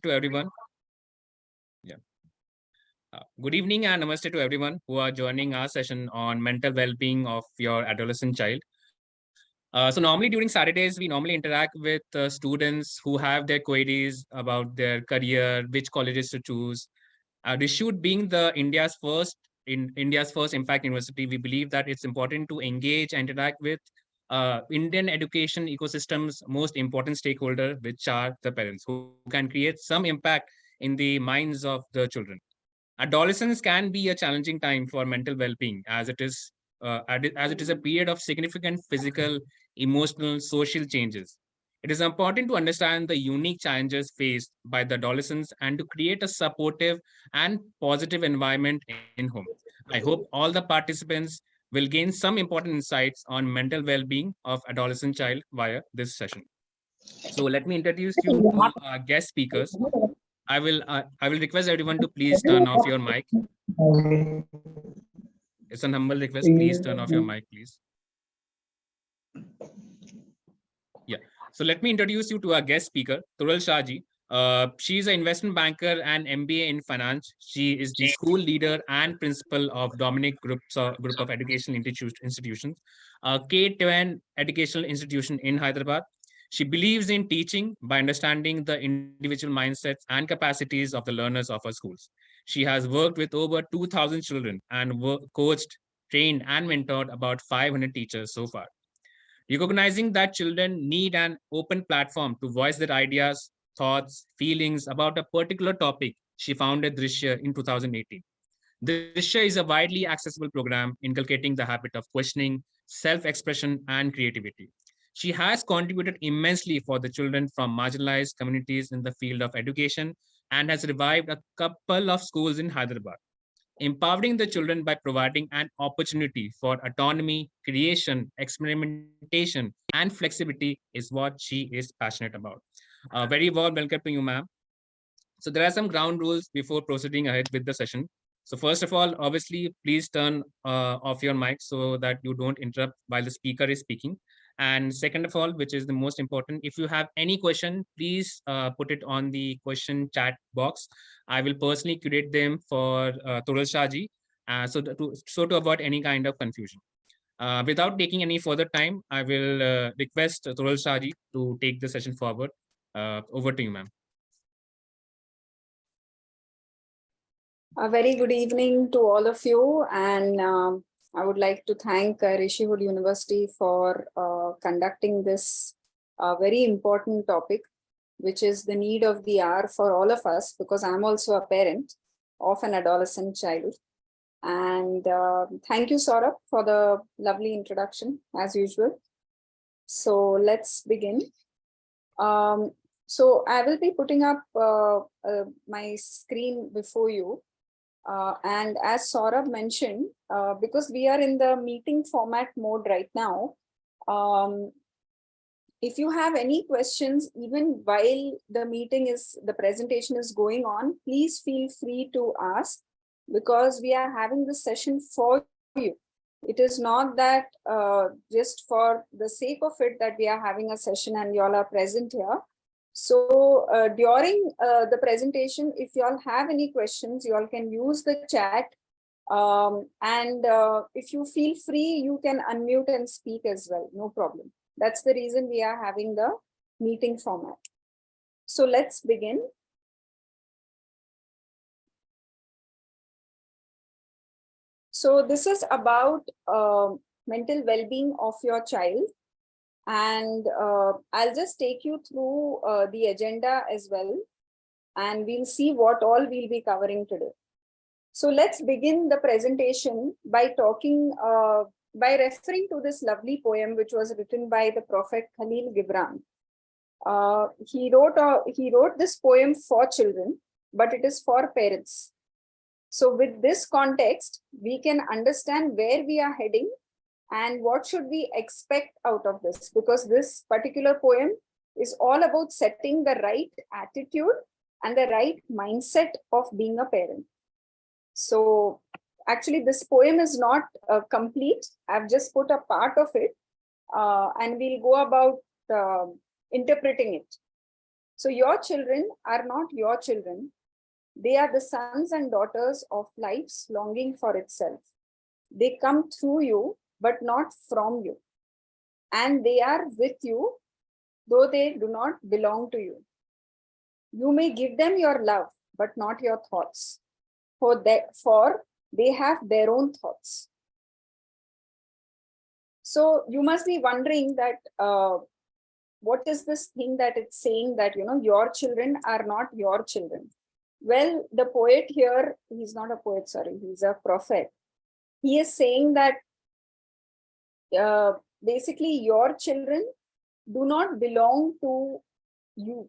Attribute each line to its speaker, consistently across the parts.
Speaker 1: to everyone. Yeah. Good evening and namaste to everyone who are joining our session on mental well-being of your adolescent child. So normally during Saturdays, we normally interact with students who have their queries about their career, which colleges to choose. Rishut being the India's first impact university, we believe that it's important to engage and interact with Indian education ecosystem's most important stakeholder, which are the parents, who can create some impact in the minds of the children. Adolescence can be a challenging time for mental well-being, as it is a period of significant physical, emotional, social changes. It is important to understand the unique challenges faced by the adolescents and to create a supportive and positive environment in home. I hope all the participants will gain some important insights on mental well-being of adolescent child via this session. So let me introduce you to our guest speakers. I will request everyone to please turn off your mic. It's an humble request. Please turn off your mic, please. Yeah. So let me introduce you to our guest speaker, Tural Shahji. She's an investment banker and MBA in finance. She is the school leader and principal of Dominic Group of Educational Institutions, K-12 Educational Institution in Hyderabad. She believes in teaching by understanding the individual mindsets and capacities of the learners of her schools. She has worked with over 2,000 children and coached, trained, and mentored about 500 teachers so far. Recognizing that children need an open platform to voice their ideas, thoughts, feelings about a particular topic, she founded Drishya in 2018. Drishya is a widely accessible program inculcating the habit of questioning, self-expression, and creativity. She has contributed immensely for the children from marginalized communities in the field of education and has revived a couple of schools in Hyderabad. Empowering the children by providing an opportunity for autonomy, creation, experimentation, and flexibility is what she is passionate about. Very warm welcome to you, ma'am. So there are some ground rules before proceeding ahead with the session. So first of all, obviously, please turn off your mic so that you don't interrupt while the speaker is speaking. And second of all, which is the most important, if you have any question, please put it on the question chat box. I will personally curate them for Tural Shahji, so to avoid any kind of confusion. Without taking any further time, I will request Tural Shahji to take the session forward. Over to you, ma'am.
Speaker 2: A very good evening to all of you, and I would like to thank Rishihood University for conducting this very important topic, which is the need of the hour for all of us, because I'm also a parent of an adolescent child. And thank you, Saurabh, for the lovely introduction, as usual. So let's begin. So I will be putting up my screen before you. And as Saurabh mentioned, because we are in the meeting format mode right now, if you have any questions, even while the presentation is going on, please feel free to ask, because we are having this session for you. It is not that just for the sake of it that we are having a session and you all are present here. So during the presentation, if you all have any questions, you all can use the chat. And if you feel free, you can unmute and speak as well. No problem. That's the reason we are having the meeting format. So let's begin. So this is about mental well-being of your child. And I'll just take you through the agenda as well, and we'll see what all we'll be covering today. So let's begin the presentation by referring to this lovely poem, which was written by the Prophet Khalil Gibran. He wrote this poem for children, but it is for parents. So with this context, we can understand where we are heading and what should we expect out of this, because this particular poem is all about setting the right attitude and the right mindset of being a parent. So actually this poem is not complete. I've just put a part of it and we'll go about interpreting it. So your children are not your children. They are the sons and daughters of life's longing for itself. They come through you, but not from you. And they are with you, though they do not belong to you. You may give them your love, but not your thoughts, for they have their own thoughts. So you must be wondering that what is this thing that it's saying that, your children are not your children? Well, the poet here, he's not a poet, sorry, he's a prophet. He is saying that basically your children do not belong to you.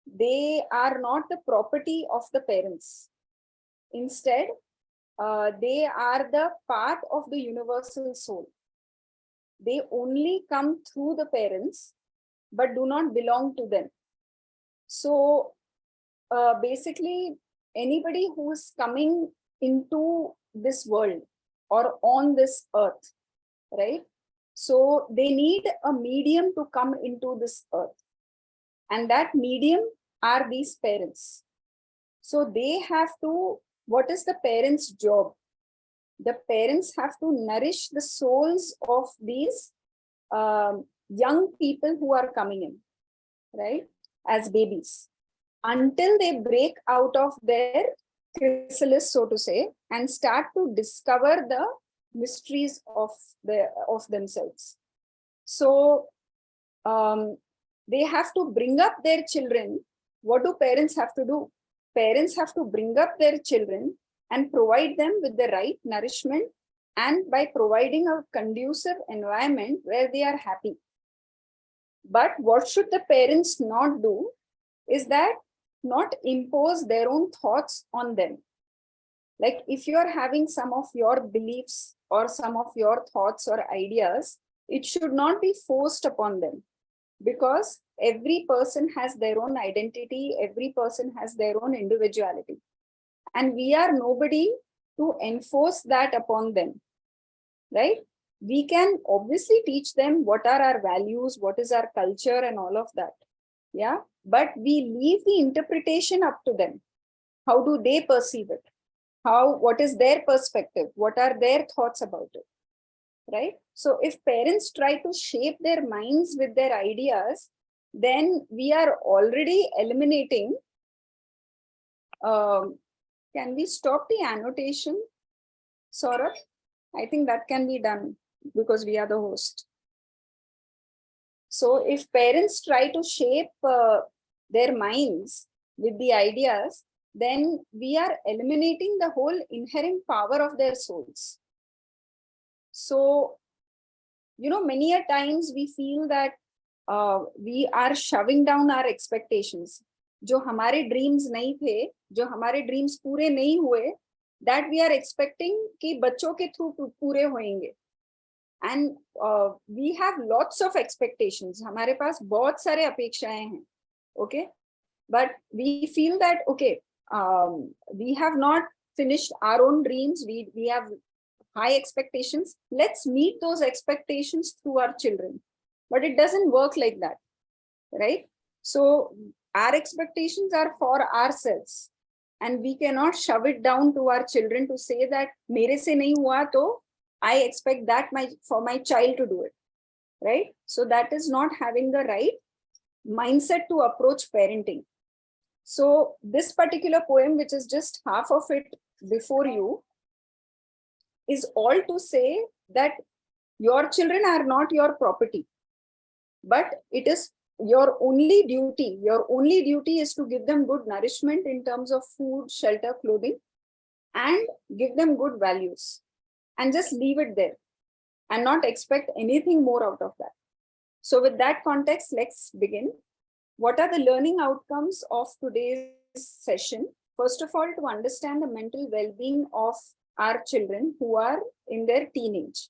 Speaker 2: They are not the property of the parents. Instead, they are the part of the universal soul. They only come through the parents, but do not belong to them. So basically, anybody who is coming into this world or on this earth, right? So they need a medium to come into this earth. And that medium are these parents. So they have to, what is the parents' job? The parents have to nourish the souls of these young people who are coming in, right, as babies, until they break out of their chrysalis, so to say, and start to discover the mysteries of themselves. So they have to bring up their children. What do parents have to do? Parents have to bring up their children and provide them with the right nourishment, and by providing a conducive environment where they are happy. But what should the parents not do is that not impose their own thoughts on them. Like if you are having some of your beliefs or some of your thoughts or ideas, it should not be forced upon them, because every person has their own identity, every person has their own individuality. And we are nobody to enforce that upon them, right? We can obviously teach them what are our values, what is our culture and all of that. Yeah. But we leave the interpretation up to them. How do they perceive it? What is their perspective? What are their thoughts about it? Right? So if parents try to shape their minds with their ideas, then we are already eliminating. Can we stop the annotation, Saurabh? I think that can be done because we are the host. So if parents try to shape their minds with the ideas, then we are eliminating the whole inherent power of their souls. So, many a times we feel that we are shoving down our expectations. जो हमारे dreams नहीं थे, जो हमारे dreams पूरे नहीं हुए, that we are expecting कि बच्चों के through पूरे होंगे. And we have lots of expectations. हमारे पास बहुत सारे अपेक्षाएं हैं. Okay, but we feel that we have not finished our own dreams. We have high expectations. Let's meet those expectations through our children. But it doesn't work like that, right? So our expectations are for ourselves, and we cannot shove it down to our children to say that mere se nahi hua to I expect that for my child to do it, right? So that is not having the right mindset to approach parenting. So this particular poem, which is just half of it before you, is all to say that your children are not your property, but it is your only duty. Your only duty is to give them good nourishment in terms of food, shelter, clothing, and give them good values, and just leave it there and not expect anything more out of that. So with that context, let's begin. What are the learning outcomes of today's session? First of all, to understand the mental well-being of our children who are in their teenage,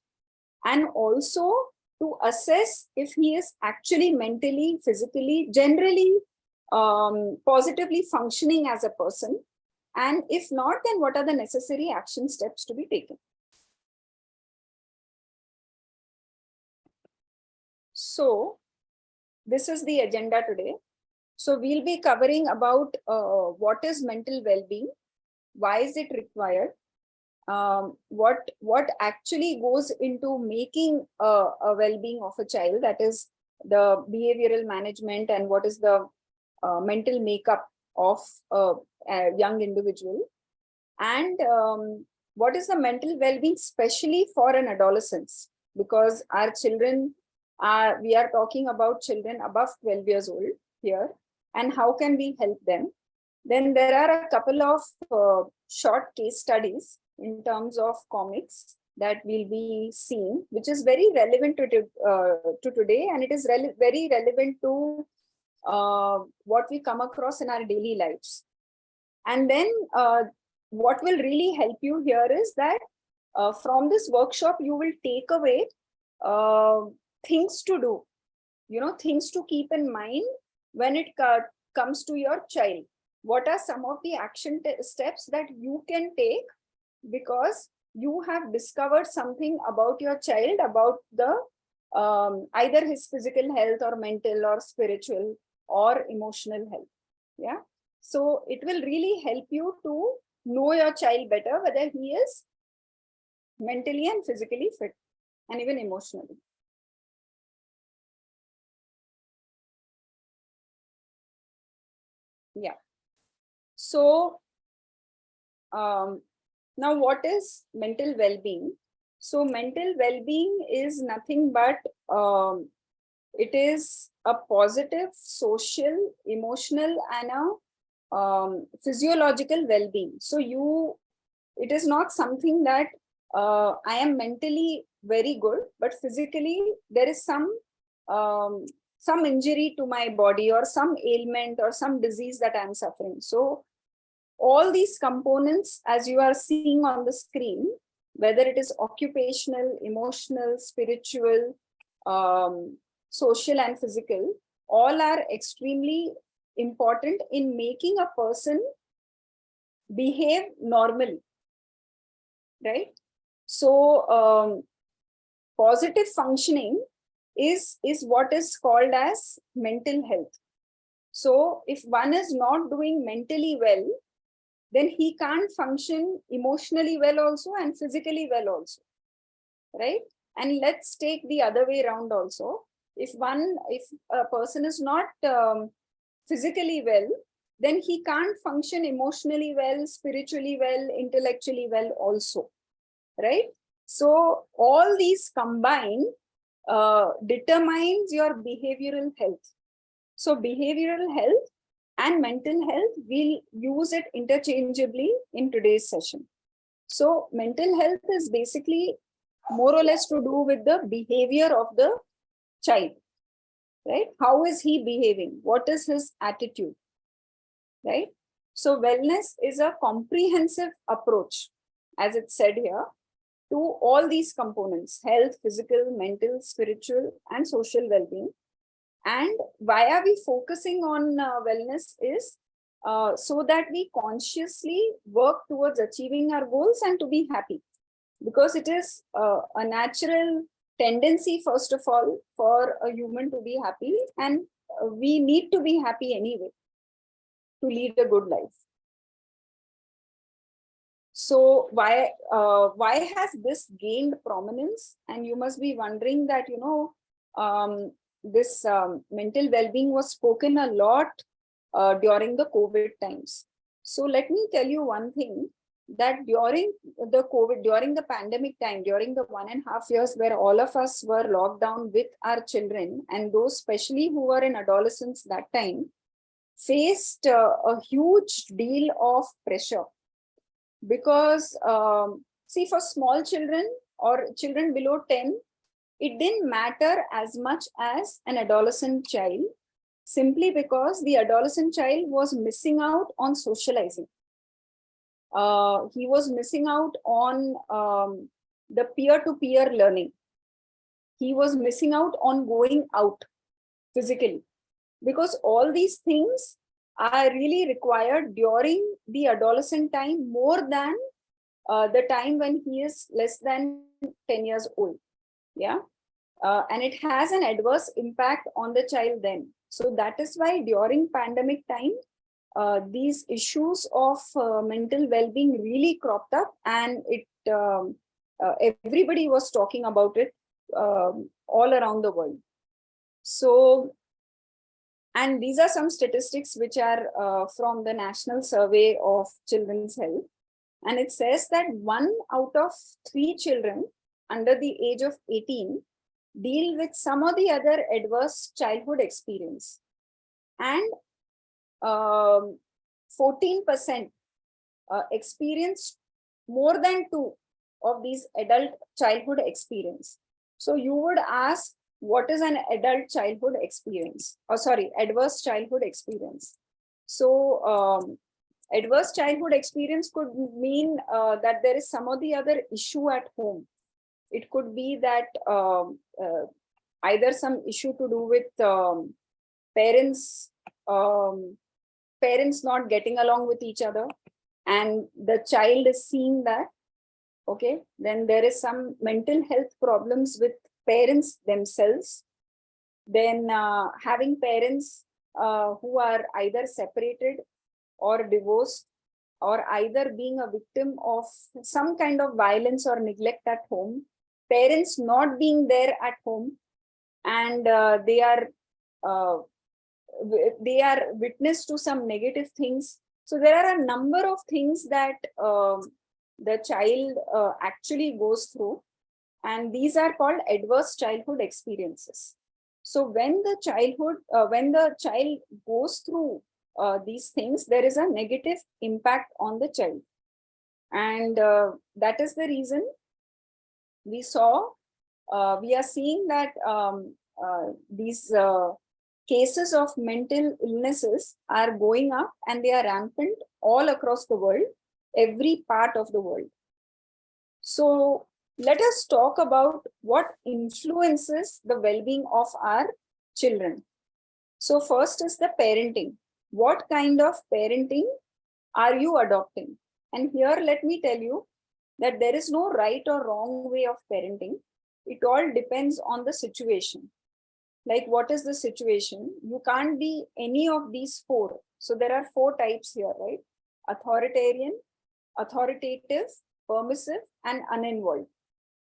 Speaker 2: and also to assess if he is actually mentally, physically, generally positively functioning as a person. And if not, then what are the necessary action steps to be taken? So this is the agenda today. So we'll be covering about what is mental well-being, why is it required, what actually goes into making a well-being of a child, that is the behavioral management, and what is the mental makeup of a young individual, and what is the mental well-being especially for an adolescence, because our children are, we are talking about children above 12 years old here, and how can we help them. Then there are a couple of short case studies in terms of comics that we'll be seeing, which is very relevant to today, and it is very relevant to what we come across in our daily lives. And then what will really help you here is that from this workshop, you will take away uh, things to do, things to keep in mind when it comes to your child. What are some of the action steps that you can take because you have discovered something about your child, about the either his physical health or mental or spiritual or emotional health. Yeah. So it will really help you to know your child better, whether he is mentally and physically fit and even emotionally. Yeah. So now what is mental well-being? So mental well-being is nothing but it is a positive social, emotional, and a physiological well-being. So it is not something that I am mentally very good, but physically there is some injury to my body or some ailment or some disease that I'm suffering. So all these components, as you are seeing on the screen, whether it is occupational, emotional, spiritual, social, and physical, all are extremely important in making a person behave normally, right? So positive functioning is what is called as mental health. So if one is not doing mentally well, then he can't function emotionally well also and physically well also, right? And let's take the other way around also. If a person is not physically well, then he can't function emotionally well, spiritually well, intellectually well also, right? So all these combined determines your behavioral health. So behavioral health and mental health, we'll use it interchangeably in today's session. So mental health is basically more or less to do with the behavior of the child, right? How is he behaving? What is his attitude, right? So wellness is a comprehensive approach, as it said here, to all these components: health, physical, mental, spiritual, and social well-being. And why are we focusing on wellness is so that we consciously work towards achieving our goals and to be happy, because it is a natural tendency, first of all, for a human to be happy, and we need to be happy anyway to lead a good life. So why has this gained prominence? And you must be wondering that, this mental well-being was spoken a lot during the COVID times. So let me tell you one thing, that during the pandemic time, during the 1.5 years where all of us were locked down with our children, and those especially who were in adolescence that time, faced a huge deal of pressure. Because see, for small children or children below 10, it didn't matter as much as an adolescent child, simply because the adolescent child was missing out on socializing. He was missing out on the peer-to-peer learning. He was missing out on going out physically, because all these things are really required during the adolescent time more than the time when he is less than 10 years old. Yeah. And it has an adverse impact on the child then. So that is why during pandemic time, these issues of mental well-being really cropped up, and everybody was talking about it all around the world. So, and these are some statistics which are from the National Survey of Children's Health. And it says that 1 out of 3 children under the age of 18 deal with some or the other adverse childhood experience. And 14% experience more than 2 of these adult childhood experience. So you would ask, what is an adult childhood experience? Or sorry, adverse childhood experience. So adverse childhood experience could mean that there is some or the other issue at home. It could be that either some issue to do with parents not getting along with each other, and the child is seeing that. Okay, then there is some mental health problems with parents themselves. Then having parents who are either separated or divorced, or either being a victim of some kind of violence or neglect at home, parents not being there at home, and they are witness to some negative things. So there are a number of things that the child actually goes through, and these are called adverse childhood experiences. So when the child goes through these things, there is a negative impact on the child, and that is the reason we are seeing that these cases of mental illnesses are going up, and they are rampant all across the world, every part of the world. So let us talk about what influences the well-being of our children. So first is the parenting. What kind of parenting are you adopting? And here, let me tell you that there is no right or wrong way of parenting. It all depends on the situation. Like, what is the situation? You can't be any of these 4. So there are 4 types here, right? Authoritarian, authoritative, permissive, and uninvolved,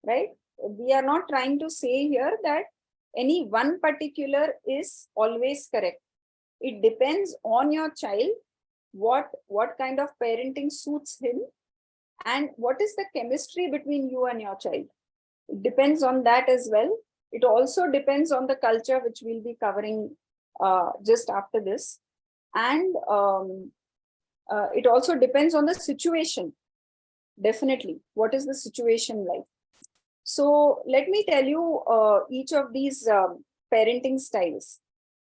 Speaker 2: right? We are not trying to say here that any one particular is always correct. It depends on your child, what kind of parenting suits him, and what is the chemistry between you and your child. It depends on that as well. It also depends on the culture, which we'll be covering just after this. And it also depends on the situation. Definitely. What is the situation like? So let me tell you each of these parenting styles.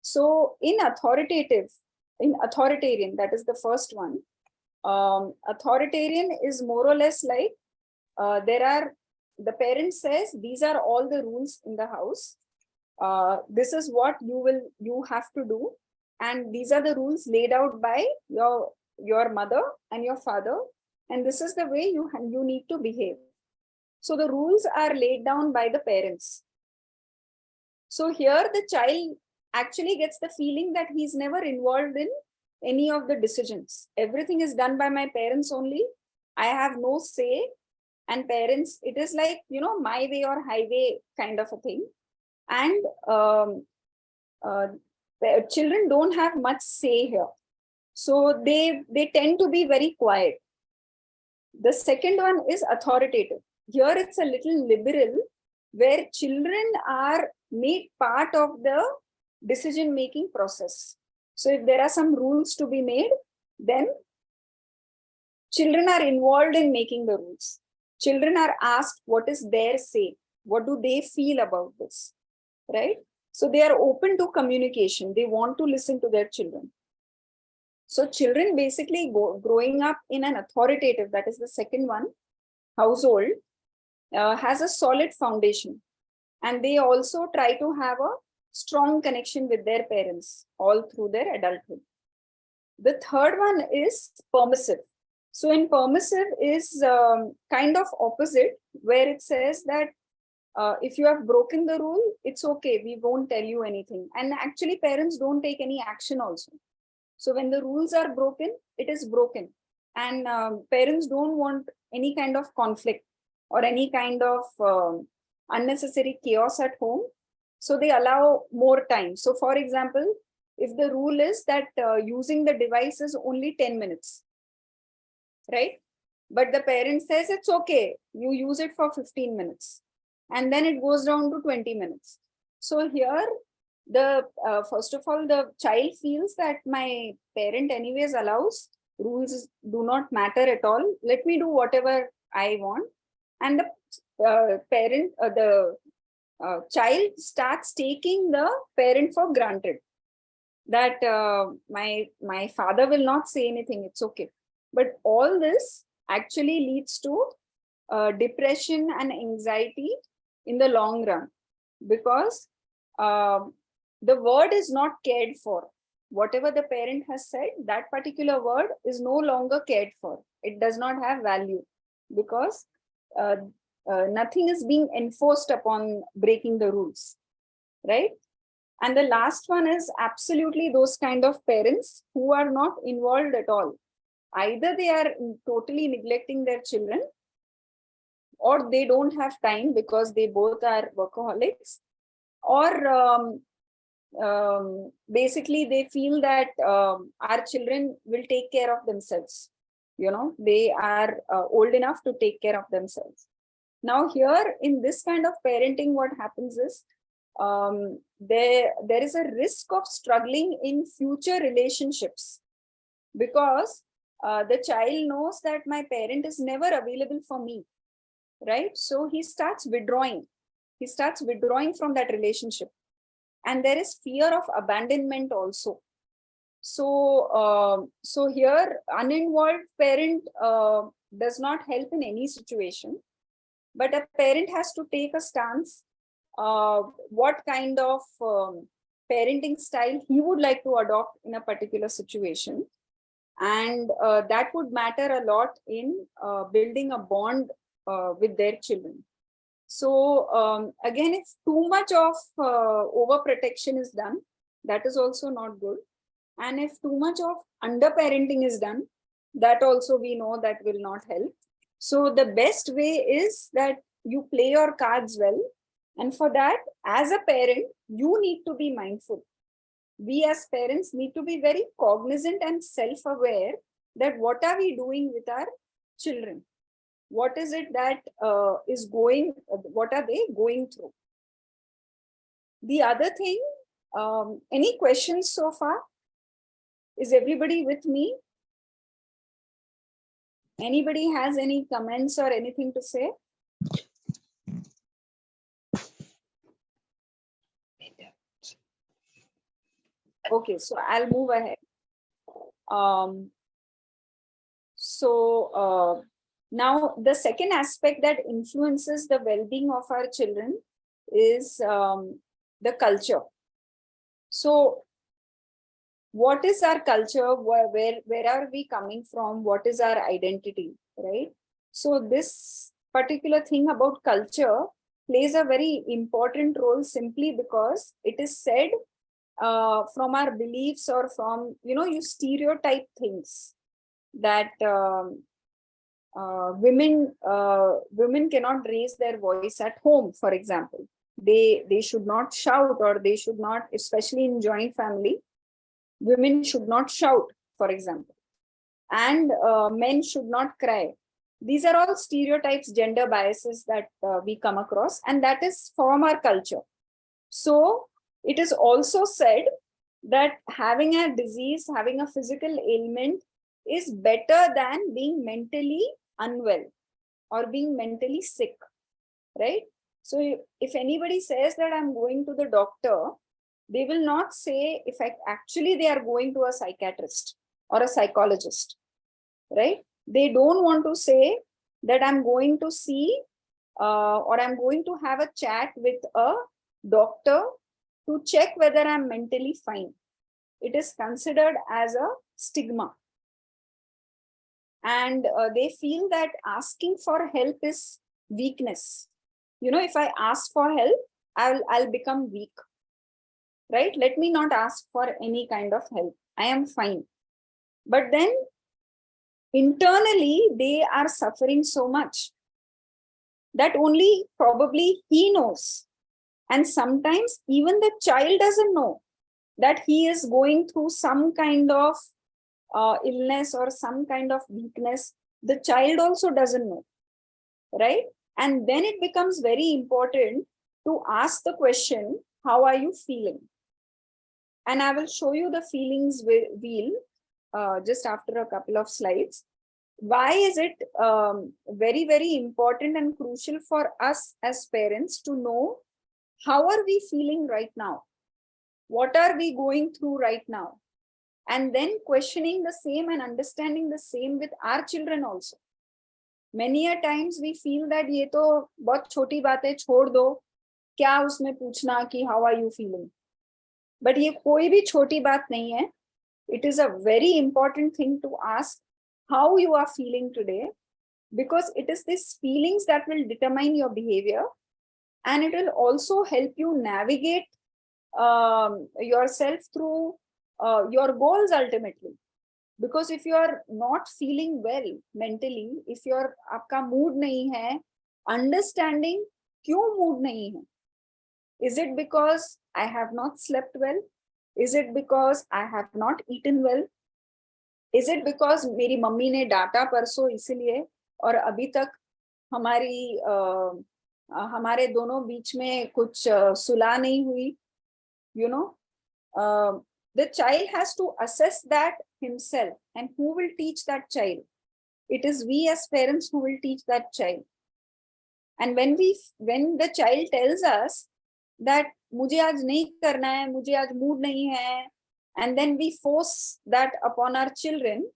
Speaker 2: So in authoritarian, that is the first one. Authoritarian is more or less like the parent says, these are all the rules in the house. This is what you have to do, and these are the rules laid out by your mother and your father, and this is the way you need to behave. So the rules are laid down by the parents. So here the child actually gets the feeling that he's never involved in any of the decisions. Everything is done by my parents only. I have no say. And parents, it is like, my way or highway kind of a thing. And children don't have much say here. So they tend to be very quiet. The second one is authoritative. Here it's a little liberal, where children are made part of the decision-making process. So if there are some rules to be made, then children are involved in making the rules. Children are asked what is their say, what do they feel about this, right? So they are open to communication. They want to listen to their children. So children basically growing up in an authoritative, that is the second one, household, has a solid foundation. And they also try to have a strong connection with their parents all through their adulthood. The third one is permissive. So in permissive is kind of opposite, where it says that if you have broken the rule, it's okay, we won't tell you anything. And actually parents don't take any action also. So when the rules are broken, it is broken. And parents don't want any kind of conflict or any kind of unnecessary chaos at home. So they allow more time. So for example, if the rule is that using the device is only 10 minutes, right? But the parent says it's okay, you use it for 15 minutes. And then it goes down to 20 minutes. So here, the first of all, the child feels that my parent anyways allows, rules do not matter at all. Let me do whatever I want. And the child starts taking the parent for granted, that my father will not say anything, it's okay. But all this actually leads to depression and anxiety in the long run, because the word is not cared for. Whatever the parent has said, that particular word is no longer cared for. It does not have value, because nothing is being enforced upon breaking the rules, right? And the last one is absolutely those kind of parents who are not involved at all. Either they are totally neglecting their children, or they don't have time because they both are workaholics, or basically they feel that our children will take care of themselves. They are old enough to take care of themselves. Now here in this kind of parenting, what happens is there is a risk of struggling in future relationships, because the child knows that my parent is never available for me, right? So he starts withdrawing from that relationship, and there is fear of abandonment also. So here uninvolved parent does not help in any situation, but a parent has to take a stance what kind of parenting style he would like to adopt in a particular situation. And that would matter a lot in building a bond with their children. So again, if too much of overprotection is done, that is also not good. And if too much of underparenting is done, that also we know that will not help. So the best way is that you play your cards well. And for that, as a parent, you need to be mindful. We as parents need to be very cognizant and self-aware that what are we doing with our children? What is it that what are they going through? The other thing, any questions so far? Is everybody with me? Anybody has any comments or anything to say? Okay, so I'll move ahead. Now the second aspect that influences the well-being of our children is the culture. So what is our culture? Where are we coming from? What is our identity, right? So this particular thing about culture plays a very important role, simply because it is said from our beliefs, or from, you stereotype things that women cannot raise their voice at home, for example. They should not shout, or they should not, especially in joint family, women should not shout, for example. And men should not cry. These are all stereotypes, gender biases that we come across, and that is from our culture. So it is also said that having a disease, having a physical ailment is better than being mentally unwell or being mentally sick, right? So if anybody says that I'm going to the doctor, they will not say, if actually they are going to a psychiatrist or a psychologist, right? They don't want to say that I'm going to see or I'm going to have a chat with a doctor to check whether I'm mentally fine. It is considered as a stigma. And they feel that asking for help is weakness. If I ask for help, I'll become weak, right? Let me not ask for any kind of help. I am fine. But then internally, they are suffering so much that only probably he knows. And sometimes even the child doesn't know that he is going through some kind of illness or some kind of weakness. The child also doesn't know, right? And then it becomes very important to ask the question, how are you feeling? And I will show you the feelings wheel just after a couple of slides. Why is it very, very important and crucial for us as parents to know how are we feeling right now? What are we going through right now? And then questioning the same and understanding the same with our children also. Many a times we feel that ये तो बहुत छोटी बात है, छोड़ दो, क्या उसमें पूछना कि how are you feeling? But ये कोई भी छोटी बात नहीं है. It is a very important thing to ask how you are feeling today, because it is these feelings that will determine your behavior, and it will also help you navigate yourself through your goals ultimately. Because if you are not feeling well mentally, if your आपका mood नहीं है, understanding क्यों mood नहीं है? Is it because I have not slept well? Is it because I have not eaten well? Is it because मेरी mummy ने डांटा परसों इसलिए और अभी तक हमारे दोनों बीच में कुछ सुलह नहीं हुई? The child has to assess that himself, and who will teach that child? It is we as parents who will teach that child. And when the child tells us that मुझे आज नहीं करना है, मुझे आज मूड नहीं है, and then we force that upon our children,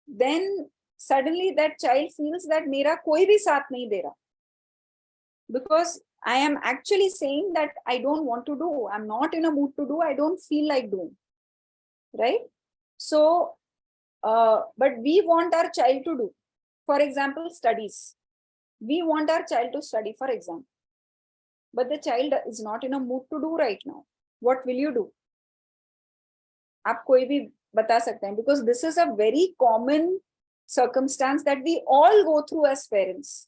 Speaker 2: then suddenly that child feels that मेरा कोई भी साथ नहीं दे रहा, because I am actually saying that I don't want to do, I'm not in a mood to do, I don't feel like doing, right? So but we want our child to do, for example, studies. We want our child to study for exam, but the child is not in a mood to do right now. What will you do? आप कोई भी बता सकते हैं, because this is a very common circumstance that we all go through as parents,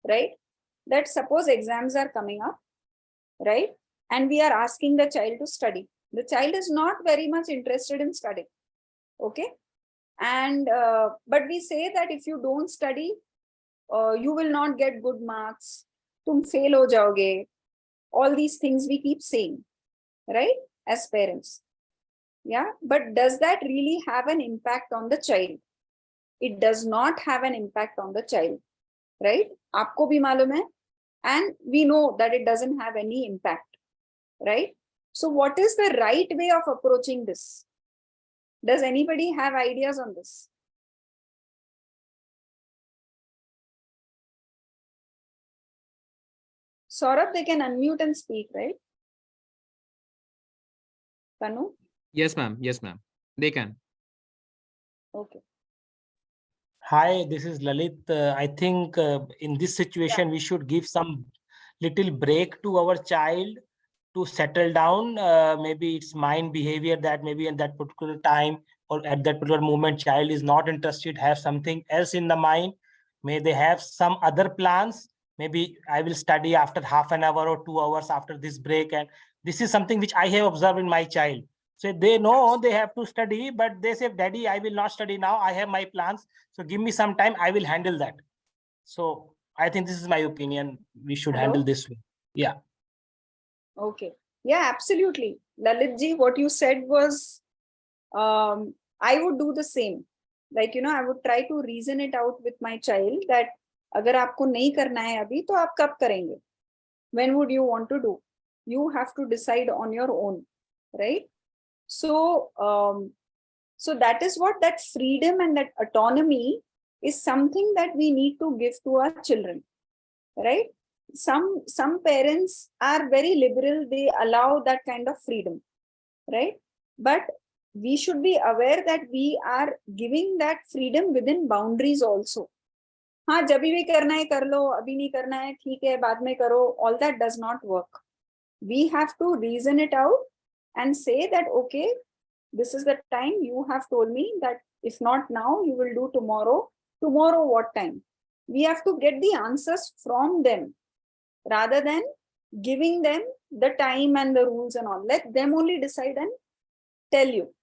Speaker 2: right? That suppose exams are coming up, right? And we are asking the child to study. The child is not very much interested in studying, okay? And but we say that if you don't study, you will not get good marks, tum fail ho jaoge. All these things we keep saying, right, as parents. Yeah, but does that really have an impact on the child? It does not have an impact on the child, right? Aapko bhi malum hai, and we know that it doesn't have any impact, right? So what is the right way of approaching this? Does anybody have ideas on this? Saurabh, they can unmute and speak, right? Tanu?
Speaker 1: Yes, ma'am. Yes, ma'am. They can.
Speaker 2: Okay.
Speaker 3: Hi, this is Lalit. I think in this situation, we should give some little break to our child to settle down. Maybe it's mind behavior that maybe at that particular time or at that particular moment, child is not interested, have something else in the mind. May they have some other plans. Maybe I will study after half an hour or 2 hours after this break. And this is something which I have observed in my child. So they know they have to study, but they say, Daddy, I will not study now. I have my plans. So give me some time. I will handle that. So I think this is my opinion. We should handle this way. Yeah.
Speaker 2: Okay. Yeah, absolutely. Lalitji, what you said was, I would do the same. Like, I would try to reason it out with my child that अगर आपको नहीं करना है अभी तो आप कब करेंगे? When would you want to do? You have to decide on your own, right? So, so that is what that freedom and that autonomy is something that we need to give to our children, right? Some parents are very liberal, they allow that kind of freedom, right? But we should be aware that we are giving that freedom within boundaries also. हाँ जब भी करना है कर लो, अभी नहीं करना है ठीक है बाद में करो, all that does not work. We have to reason it out and say that okay, this is the time you have told me that if not now you will do tomorrow. Tomorrow what time? We have to get the answers from them rather than giving them the time and the rules and all. Let them only decide and tell you.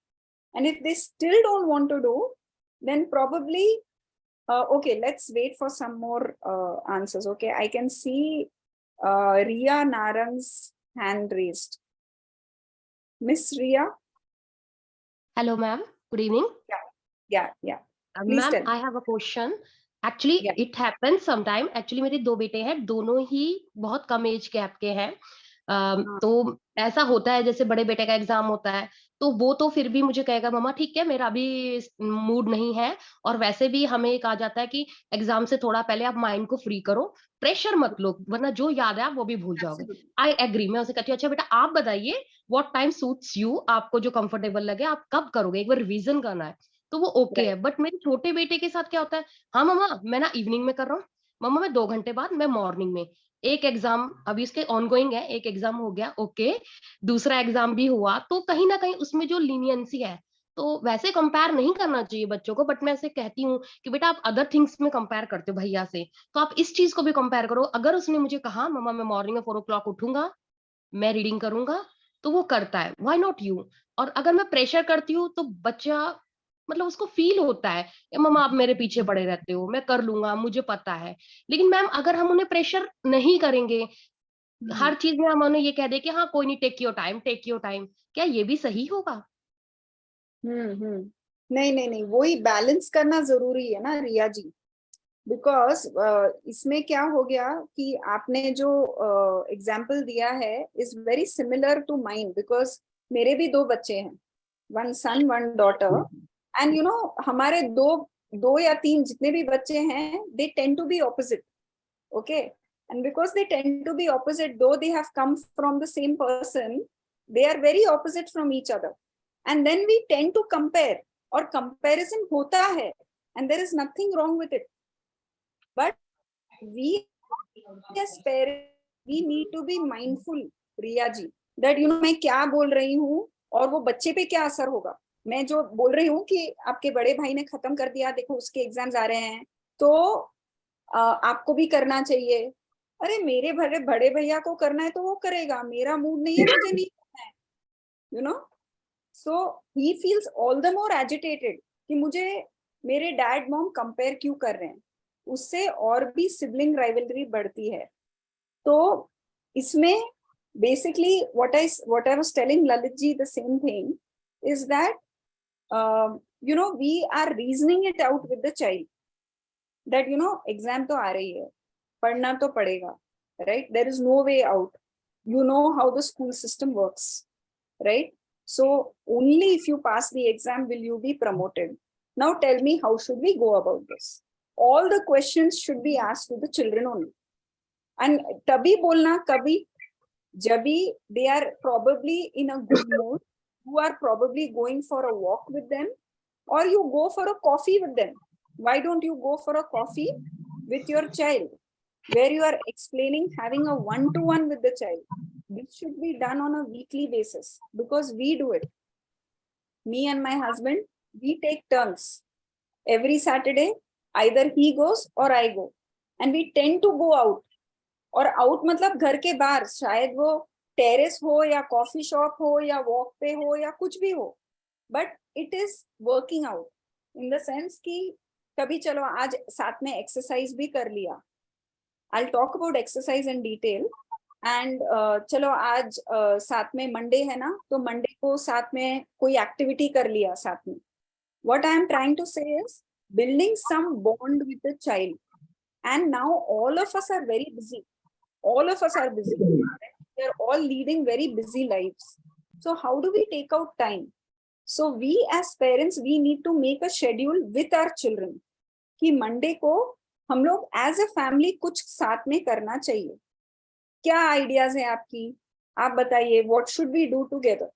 Speaker 2: And if they still don't want to do, then probably okay, let's wait for some more answers. Okay, I can see Ria Narang's hand raised. Miss Ria?
Speaker 4: Hello, ma'am. Good evening.
Speaker 2: Yeah. Please
Speaker 4: Ma'am,
Speaker 2: tell.
Speaker 4: I have a question. Actually,
Speaker 2: Yeah.
Speaker 4: it happens sometime. Actually, मेरे दो बेटे हैं, दोनों ही बहुत कम age gap के हैं. तो ऐसा होता है, जैसे बड़े बेटे का एग्जाम होता है, तो वो तो फिर भी मुझे कहेगा मम्मा ठीक है मेरा अभी मूड नहीं है, और वैसे भी हमें एक आ जाता है कि एग्जाम से थोड़ा पहले आप माइंड को फ्री करो, प्रेशर मत लो, वरना जो याद है आप वो भी भूल जाओगे.
Speaker 2: Absolutely.
Speaker 4: I agree. मैं उसे कहती हूँ अच्छा बेटा आप बताइए व्हाट टाइम सूट्स यू, आपको जो कंफर्टेबल लगे आप कब करोगे, एक बार रिवीजन करना है, तो वो ओके
Speaker 2: Right.
Speaker 4: है. बट मेरे छोटे बेटे के साथ क्या होता है, हाँ मम्मा मैं ना इवनिंग में कर रहा हूँ, मम्मा मैं 2 घंटे बाद, मैं मॉर्निंग में. एक एग्जाम अभी उसके ऑनगोइंग है, एक एग्जाम हो गया ओके, दूसरा एग्जाम भी हुआ, तो कहीं ना कहीं उसमें जो लीनियंसी है, तो वैसे कंपेयर नहीं करना चाहिए बच्चों को, बट मैं ऐसे कहती हूँ कि बेटा आप अदर थिंग्स में कंपेयर करते हो भैया से, तो आप इस चीज को भी कंपेयर करो. अगर उसने मुझे कहा मम्मा मैं मॉर्निंग में 4 o'clock उठूंगा, मैं रीडिंग करूंगा, तो वो करता है, व्हाई नॉट यू. और अगर मैं प्रेशर करती हूँ तो बच्चा मतलब उसको फील होता है कि मम्मा आप मेरे पीछे पड़े रहते हो, मैं कर लूंगा मुझे पता है. लेकिन मैम अगर हम उन्हें प्रेशर नहीं करेंगे, हर चीज में हम उन्हें ये कह दे कि हाँ कोई नहीं, take your time take your time, क्या ये भी सही होगा?
Speaker 2: नहीं, वही बैलेंस करना जरूरी है ना रिया जी. बिकॉज इसमें क्या हो गया कि आपने जो एग्जाम्पल दिया है is very similar to mind. बिकॉज मेरे भी 2 बच्चे हैं, 1 son 1 daughter. And you know हमारे दो या 3 जितने भी बच्चे हैं, they tend to be opposite. Okay, and because they tend to be opposite, though they have come from the same person, they are very opposite from each other, and then we tend to compare, or comparison hota hai, and there is nothing wrong with it, but we as parents, we need to be mindful, Riya ji, that you know मैं क्या बोल रही हूँ और वो बच्चे पे क्या असर होगा. मैं जो बोल रही हूँ कि आपके बड़े भाई ने खत्म कर दिया, देखो उसके एग्जाम्स आ रहे हैं, तो आपको भी करना चाहिए. अरे मेरे बड़े भैया को करना है तो वो करेगा, मेरा मूड नहीं है, मुझे नहीं करना है, you know. So he feels all the more agitated कि मुझे मेरे डैड मॉम कंपेयर क्यों कर रहे हैं. उससे और भी सिबलिंग राइवलरी बढ़ती है. तो इसमें basically what I was telling Lalit ji, the same thing is that you know we are reasoning it out with the child that you know exam तो आ रही है, पढ़ना तो पड़ेगा, right? There is no way out. You know how the school system works, right? So only if you pass the exam will you be promoted. Now tell me, how should we go about this? All the questions should be asked to the children only, and तभी बोलना कभी जब भी they are probably in a good mood, you are probably going for a walk with them, or you go for a coffee with them. Why don't you go for a coffee with your child where you are explaining, having a one-to-one with the child? This should be done on a weekly basis because we do it. Me and my husband, we take turns. Every Saturday, either he goes or I go, and we tend to go out. और out मतलब घर के बाहर, शायद वो terrace हो या coffee shop हो या वॉक पे हो या कुछ भी हो, but it is working out in the sense कि कभी चलो आज साथ में एक्सरसाइज भी कर लिया. I will talk about exercise in detail. And चलो आज साथ में मंडे है ना, तो मंडे को साथ में कोई एक्टिविटी कर लिया साथ में. What I am trying to say is building some bond with the child. And now all of us are very busy. All of us are busy. We are all leading very busy lives. So how do we take out time? So we as parents, we need to make a schedule with our children कि Monday को हम लोग as a family कुछ साथ में करना चाहिए. क्या आइडियाज है आपकी? आप बताइए, what should we do together?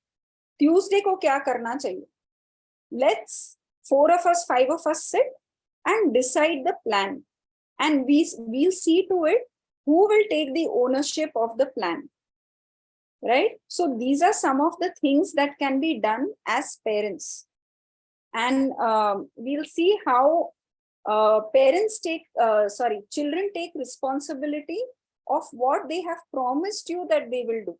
Speaker 2: Tuesday को क्या करना चाहिए? Let's 4 of us 5 of us sit and decide the plan and we'll see to it who will take the ownership of the plan, right? So these are some of the things that can be done as parents, and we'll see how children take responsibility of what they have promised you that they will do,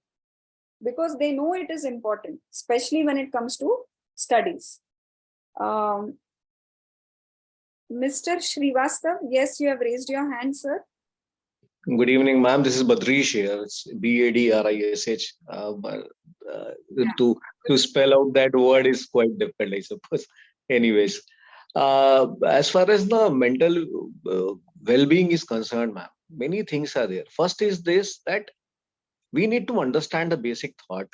Speaker 2: because they know it is important, especially when it comes to studies. Mr. Srivastav, yes, you have raised your hand, sir.
Speaker 5: Good evening, ma'am. This is Badrish here. It's BADRISH. To spell out that word is quite difficult, I suppose. Anyways, as far as the mental well-being is concerned, ma'am, many things are there. First is this, that we need to understand the basic thought.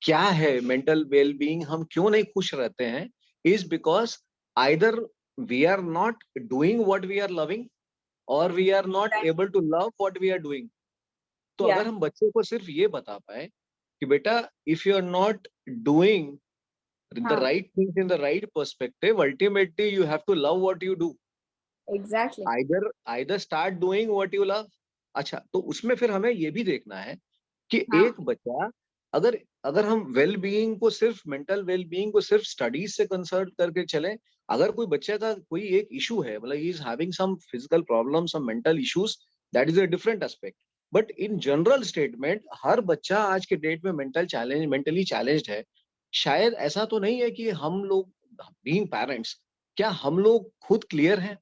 Speaker 5: क्या है mental well-being? हम क्यों नहीं खुश रहते हैं? Is because either we are not doing what we are loving, or we are not able to love what we are doing. तो अगर हम बच्चे को सिर्फ ये बता पाए कि बेटा, if you are not doing the right things in the right perspective, ultimately you have to love what you do.
Speaker 2: Exactly.
Speaker 5: Either start doing what you love. अच्छा, तो उसमें फिर हमें ये भी देखना है कि एक बच्चा, अगर हम वेल बीइंग को सिर्फ, मेंटल वेल बीइंग को सिर्फ स्टडीज से कंसर्न करके चले, अगर कोई बच्चे का कोई एक इशू है, मतलब he is having some physical problem, some mental issues, that is a different aspect. But in general statement, हर बच्चा आज के डेट में मेंटली चैलेंज्ड है. शायद ऐसा तो नहीं है कि हम लोग बीइंग पेरेंट्स, क्या हम लोग खुद क्लियर हैं?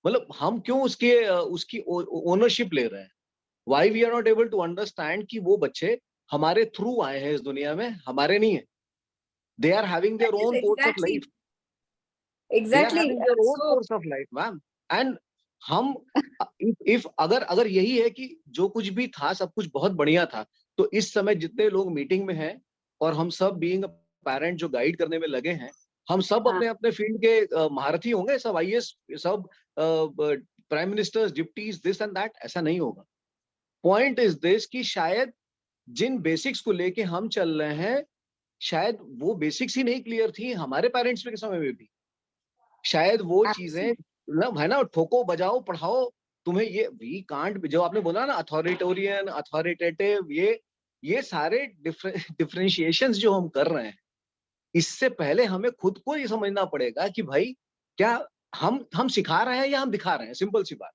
Speaker 5: मतलब हम क्यों उसकी ओनरशिप ले रहे हैं? Why we are not able to understand कि वो बच्चे हमारे थ्रू आए हैं इस दुनिया में, हमारे नहीं है. They are having their own course of life.
Speaker 2: Exactly.
Speaker 5: They are having their own course of life, ma'am. And हम if अगर यही है कि जो कुछ भी था सब कुछ बहुत बढ़िया था, तो इस समय जितने लोग मीटिंग में हैं और हम सब बीइंग अ पेरेंट जो गाइड करने में लगे हैं, हम सब अपने अपने फील्ड के महारथी होंगे, सब आईएएस, सब prime ministers, deputies, this and that. ऐसा नहीं होगा. पॉइंट इज दिस कि शायद जिन बेसिक्स को लेके हम चल रहे हैं, शायद वो बेसिक्स ही नहीं क्लियर थी हमारे पेरेंट्स के समय में भी. शायद वो चीजें, मतलब है ना, ठोको बजाओ पढ़ाओ, तुम्हें ये वी कांट, जो आपने बोला ना, अथॉरिटेरियन, अथॉरिटेटिव, ये सारे डिफरेंशिएशंस जो हम कर रहे हैं, इससे पहले हमें खुद को ये समझना पड़ेगा कि भाई क्या हम सिखा रहे हैं या हम दिखा रहे हैं. सिंपल सी बात.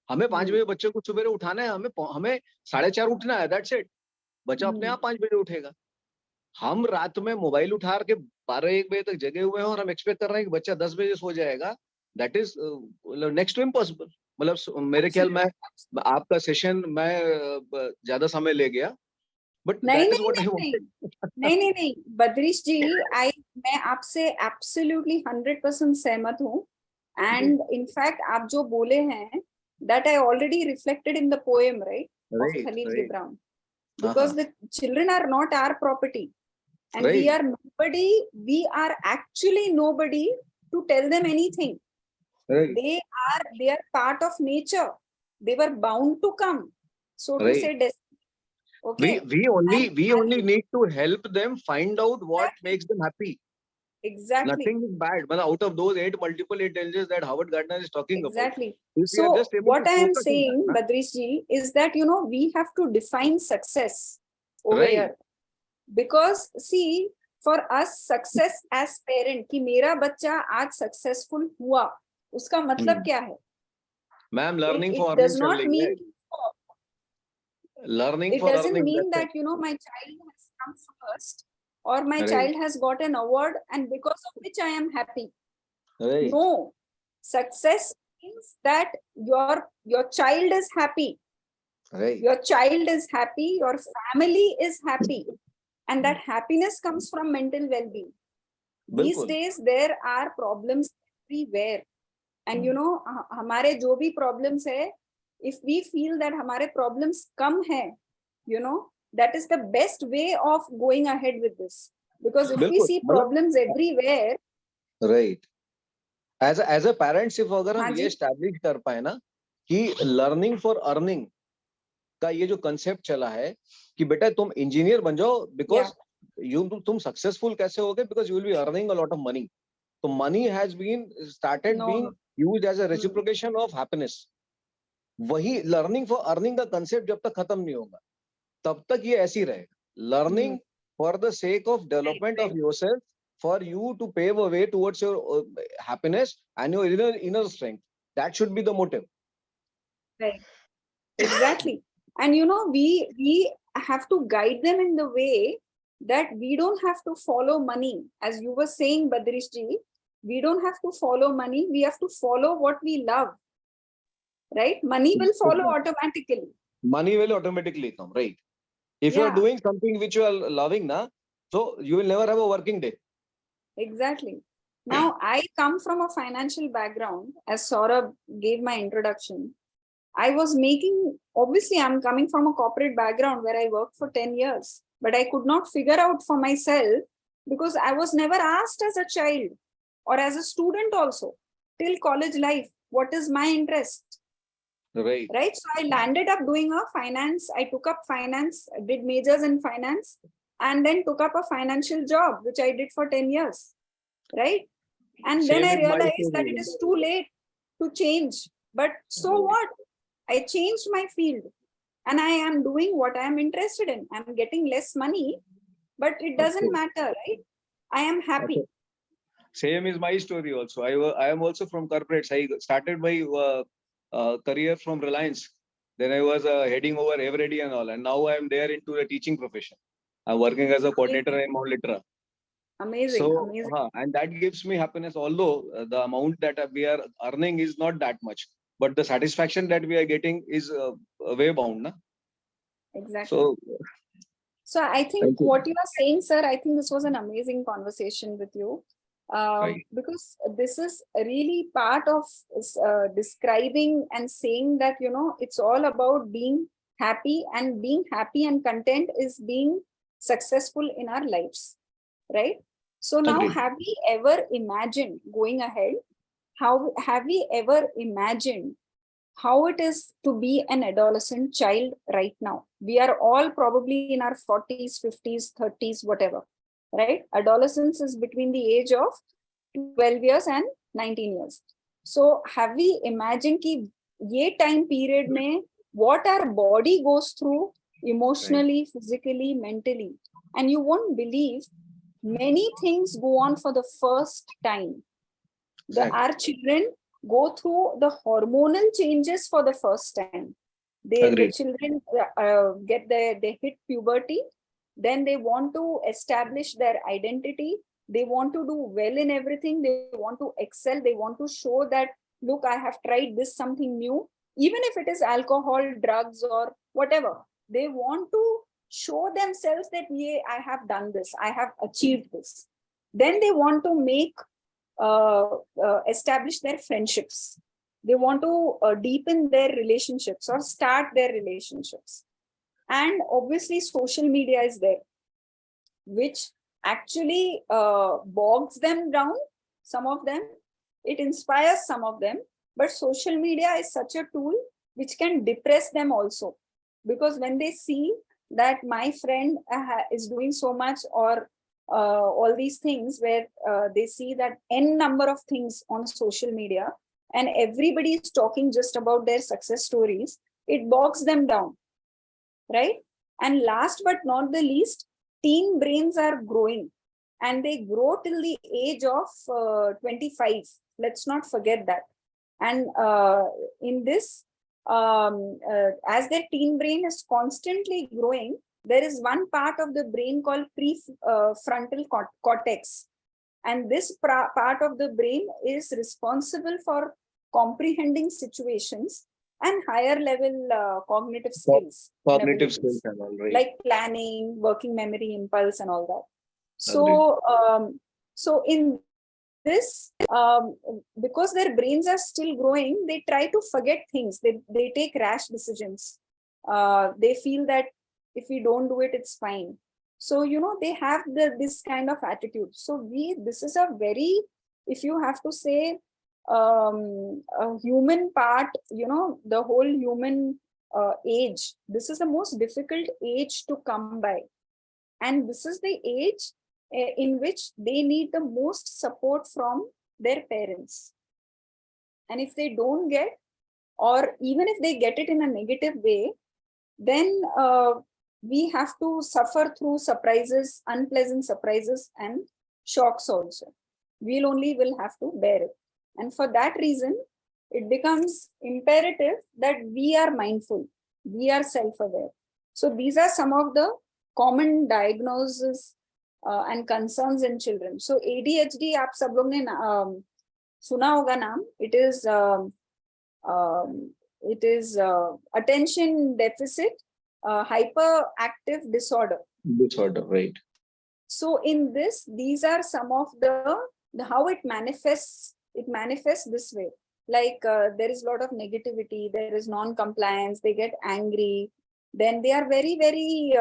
Speaker 5: हमें 5 बजे बच्चे को सुबह उठाना है, हमें 4:30 उठना है, दैट्स इट. बच्चा अपने आप 5 बजे उठेगा. हम रात में मोबाइल उठा के 12-1 बजे तक जगे हुए हैं और हम एक्सपेक्ट कर रहे हैं कि बच्चा 10 बजे सो जाएगा. That is next to impossible. मतलब मेरे ख्याल में आपका सेशन मैं ज्यादा समय ले गया, but that is what I wanted.
Speaker 2: नहीं बद्रीश जी, मैं आपसे एब्सोल्युटली 100% सहमत हूँ. एंड इनफैक्ट आप जो बोले हैं, that I already reflected in the poem, right, of Khalil Gibran. Because the children are not our property, and we are nobody. We are actually nobody to tell them anything. They are part of nature. They were bound to come, so to say. Okay.
Speaker 5: We only need to help them find out what makes them happy.
Speaker 2: Exactly.
Speaker 5: Nothing is bad. But out of those 8 multiple intelligence that Howard Gardner is talking
Speaker 2: exactly.
Speaker 5: about.
Speaker 2: So what I am saying, Badrish ji, is that, we have to define success over here. Because see, for us, success as parent, कि मेरा बच्चा आज successful हुआ, उसका मतलब क्या है?
Speaker 5: Ma'am, learning for
Speaker 2: earning does not mean
Speaker 5: learning
Speaker 2: it
Speaker 5: for
Speaker 2: doesn't
Speaker 5: earning,
Speaker 2: mean that my child has come first, or my child has got an award and because of which I am happy. No, success means that your child is happy. Your child is happy, your family is happy, and that happiness comes from mental well-being. These days there are problems everywhere, and हमारे जो भी problems है, if we feel that हमारे problems कम है, that is the best way of going ahead with this. Because if we see problems everywhere,
Speaker 5: right, as a parent, if अगर हम ये establish कर पाए ना कि learning for earning का ये जो concept चला है कि बेटा तुम इंजीनियर बन जाओ, because तुम successful कैसे होगे, because you will be earning a lot of money. So money has been started being used as a reciprocation of happiness. वही लर्निंग फॉर अर्निंग का कंसेप्ट जब तक खत्म नहीं होगा तब तक ये ऐसी रहेगा. Learning for the sake of development of yourself, for you to pave a way towards your happiness and your inner strength. That should be the motive.
Speaker 2: Right. Exactly. And we have to guide them in the way that we don't have to follow money. As you were saying, Badrish ji, we don't have to follow money. We have to follow what we love. Right? Money will follow automatically.
Speaker 5: Money will automatically come, right? If you are doing something which you are loving, so you will never have a working day.
Speaker 2: Exactly. Now, I come from a financial background, as Saurabh gave my introduction. I was obviously, I'm coming from a corporate background where I worked for 10 years, but I could not figure out for myself because I was never asked as a child or as a student also till college life, what is my interest?
Speaker 5: Right.
Speaker 2: Right. So I landed up doing a finance. I took up finance, did majors in finance, and then took up a financial job, which I did for 10 years. Right. And then I realized that it is too late to change. But so what? I changed my field and I am doing what I am interested in. I'm getting less money, but it doesn't matter, right? I am happy.
Speaker 5: Same is my story also. I am also from corporates. I started my career from Reliance. Then I was heading over Eveready and all. And now I am there into the teaching profession. I'm working as a coordinator in Mount Litra.
Speaker 2: Amazing.
Speaker 5: So,
Speaker 2: amazing.
Speaker 5: And that gives me happiness, although the amount that we are earning is not that much. But the satisfaction that we are getting is way bound. Na?
Speaker 2: Exactly. So I think what you are saying, sir, I think this was an amazing conversation with you. Because this is really part of describing and saying that, it's all about being happy, and being happy and content is being successful in our lives. Right? So now, have we ever imagined going ahead? How have we ever imagined how it is to be an adolescent child right now? We are all probably in our 40s, 50s, 30s, whatever, right? Adolescence is between the age of 12 years and 19 years. So have we imagined ki ye time period mein what our body goes through emotionally, physically, mentally, and you won't believe many things go on for the first time. Our children go through the hormonal changes for the first time. The children they hit puberty, then they want to establish their identity. They want to do well in everything. They want to excel. They want to show that, look, I have tried this something new, even if it is alcohol, drugs, or whatever. They want to show themselves that, yeah, I have done this. I have achieved this. Then they want to establish their friendships. They want to deepen their relationships or start their relationships. And obviously social media is there, which actually bogs them down, some of them. It inspires some of them. But social media is such a tool which can depress them also. Because when they see that my friend is doing so much, or all these things where they see that n number of things on social media and everybody is talking just about their success stories, it bogs them down, right? And last but not the least, teen brains are growing, and they grow till the age of 25. Let's not forget that. And in this, as their teen brain is constantly growing, there is one part of the brain called prefrontal cortex. And this part of the brain is responsible for comprehending situations and higher level cognitive skills.
Speaker 5: Cognitive skills and all, right.
Speaker 2: Like planning, working memory, impulse, and all that. So, so in this, because their brains are still growing, they try to forget things. They take rash decisions. They feel that if we don't do it, it's fine. So, they have this kind of attitude. So this is a very, if you have to say, a human part, the whole human age, this is the most difficult age to come by. And this is the age in which they need the most support from their parents. And if they don't get, or even if they get it in a negative way, then we have to suffer through surprises, unpleasant surprises and shocks also. We'll only will have to bear it. And for that reason, it becomes imperative that we are mindful, we are self-aware. So these are some of the common diagnoses and concerns in children. So ADHD, आप सब लोग ने सुना होगा नाम. It is attention deficit hyperactive disorder.
Speaker 5: Disorder, right?
Speaker 2: So in this, these are some of the how it manifests. It manifests this way. Like there is a lot of negativity, there is non-compliance, they get angry, then they are very, very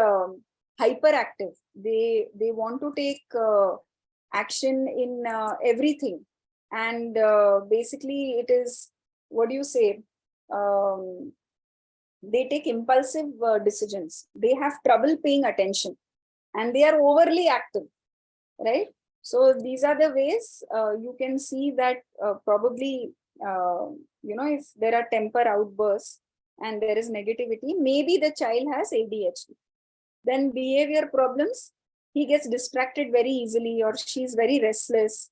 Speaker 2: hyperactive. They want to take action in everything. And basically it is, what do you say? They take impulsive decisions. They have trouble paying attention and they are overly active, right? So these are the ways you can see that probably, if there are temper outbursts and there is negativity, maybe the child has ADHD. Then behavior problems, he gets distracted very easily or she's very restless,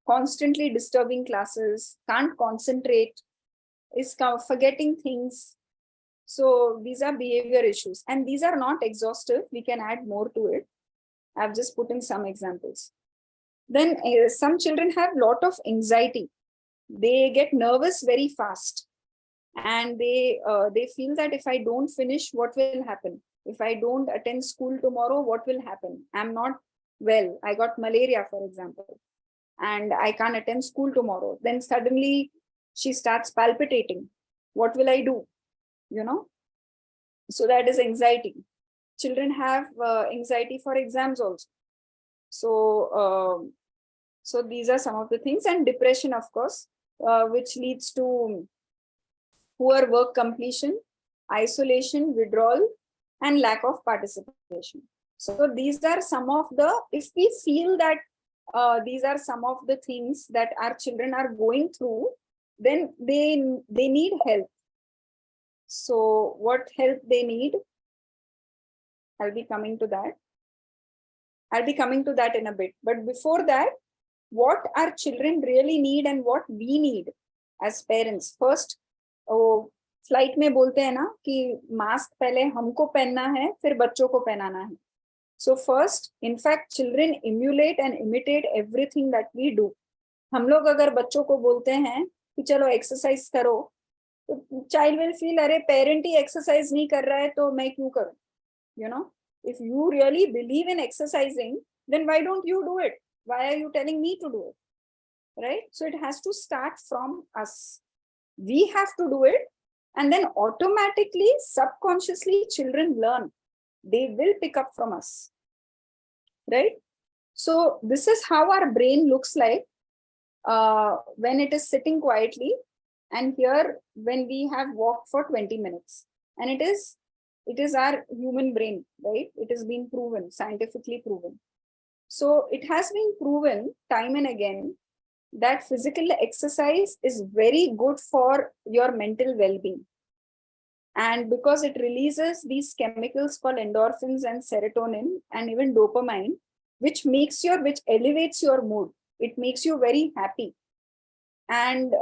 Speaker 2: constantly disturbing classes, can't concentrate, is forgetting things. So these are behavior issues and these are not exhaustive. We can add more to it. I've just put in some examples. Then some children have a lot of anxiety. They get nervous very fast and they feel that if I don't finish, what will happen? If I don't attend school tomorrow, what will happen? I'm not well. I got malaria, for example, and I can't attend school tomorrow. Then suddenly she starts palpitating. What will I do? So that is anxiety. Children have anxiety for exams also. So, so these are some of the things, and depression, of course, which leads to poor work completion, isolation, withdrawal, and lack of participation. So these are some of the, if we feel that these are some of the things that our children are going through, then they need help. So what help they need? I'll be coming to that. In a bit. But before that, what our children really need and what we need as parents. First, flight में बोलते हैं ना कि mask पहले हमको पहनना है, फिर बच्चों को पहनाना है. So first, in fact, children emulate and imitate everything that we do. हम लोग अगर बच्चों को बोलते हैं कि चलो एक्सरसाइज करो, तो child will feel, अरे पेरेंट ही एक्सरसाइज नहीं कर रहा है तो मैं क्यों करूं? If you really believe in exercising, then why don't you do it? Why are you telling me to do it? Right? So it has to start from us. We have to do it, and then automatically, subconsciously, children learn. They will pick up from us. Right? So this is how our brain looks like when it is sitting quietly, and here when we have walked for 20 minutes. And it is our human brain, right? It has been proven, scientifically proven. So it has been proven time and again that physical exercise is very good for your mental well-being. And because it releases these chemicals called endorphins and serotonin and even dopamine, which elevates your mood. It makes you very happy. And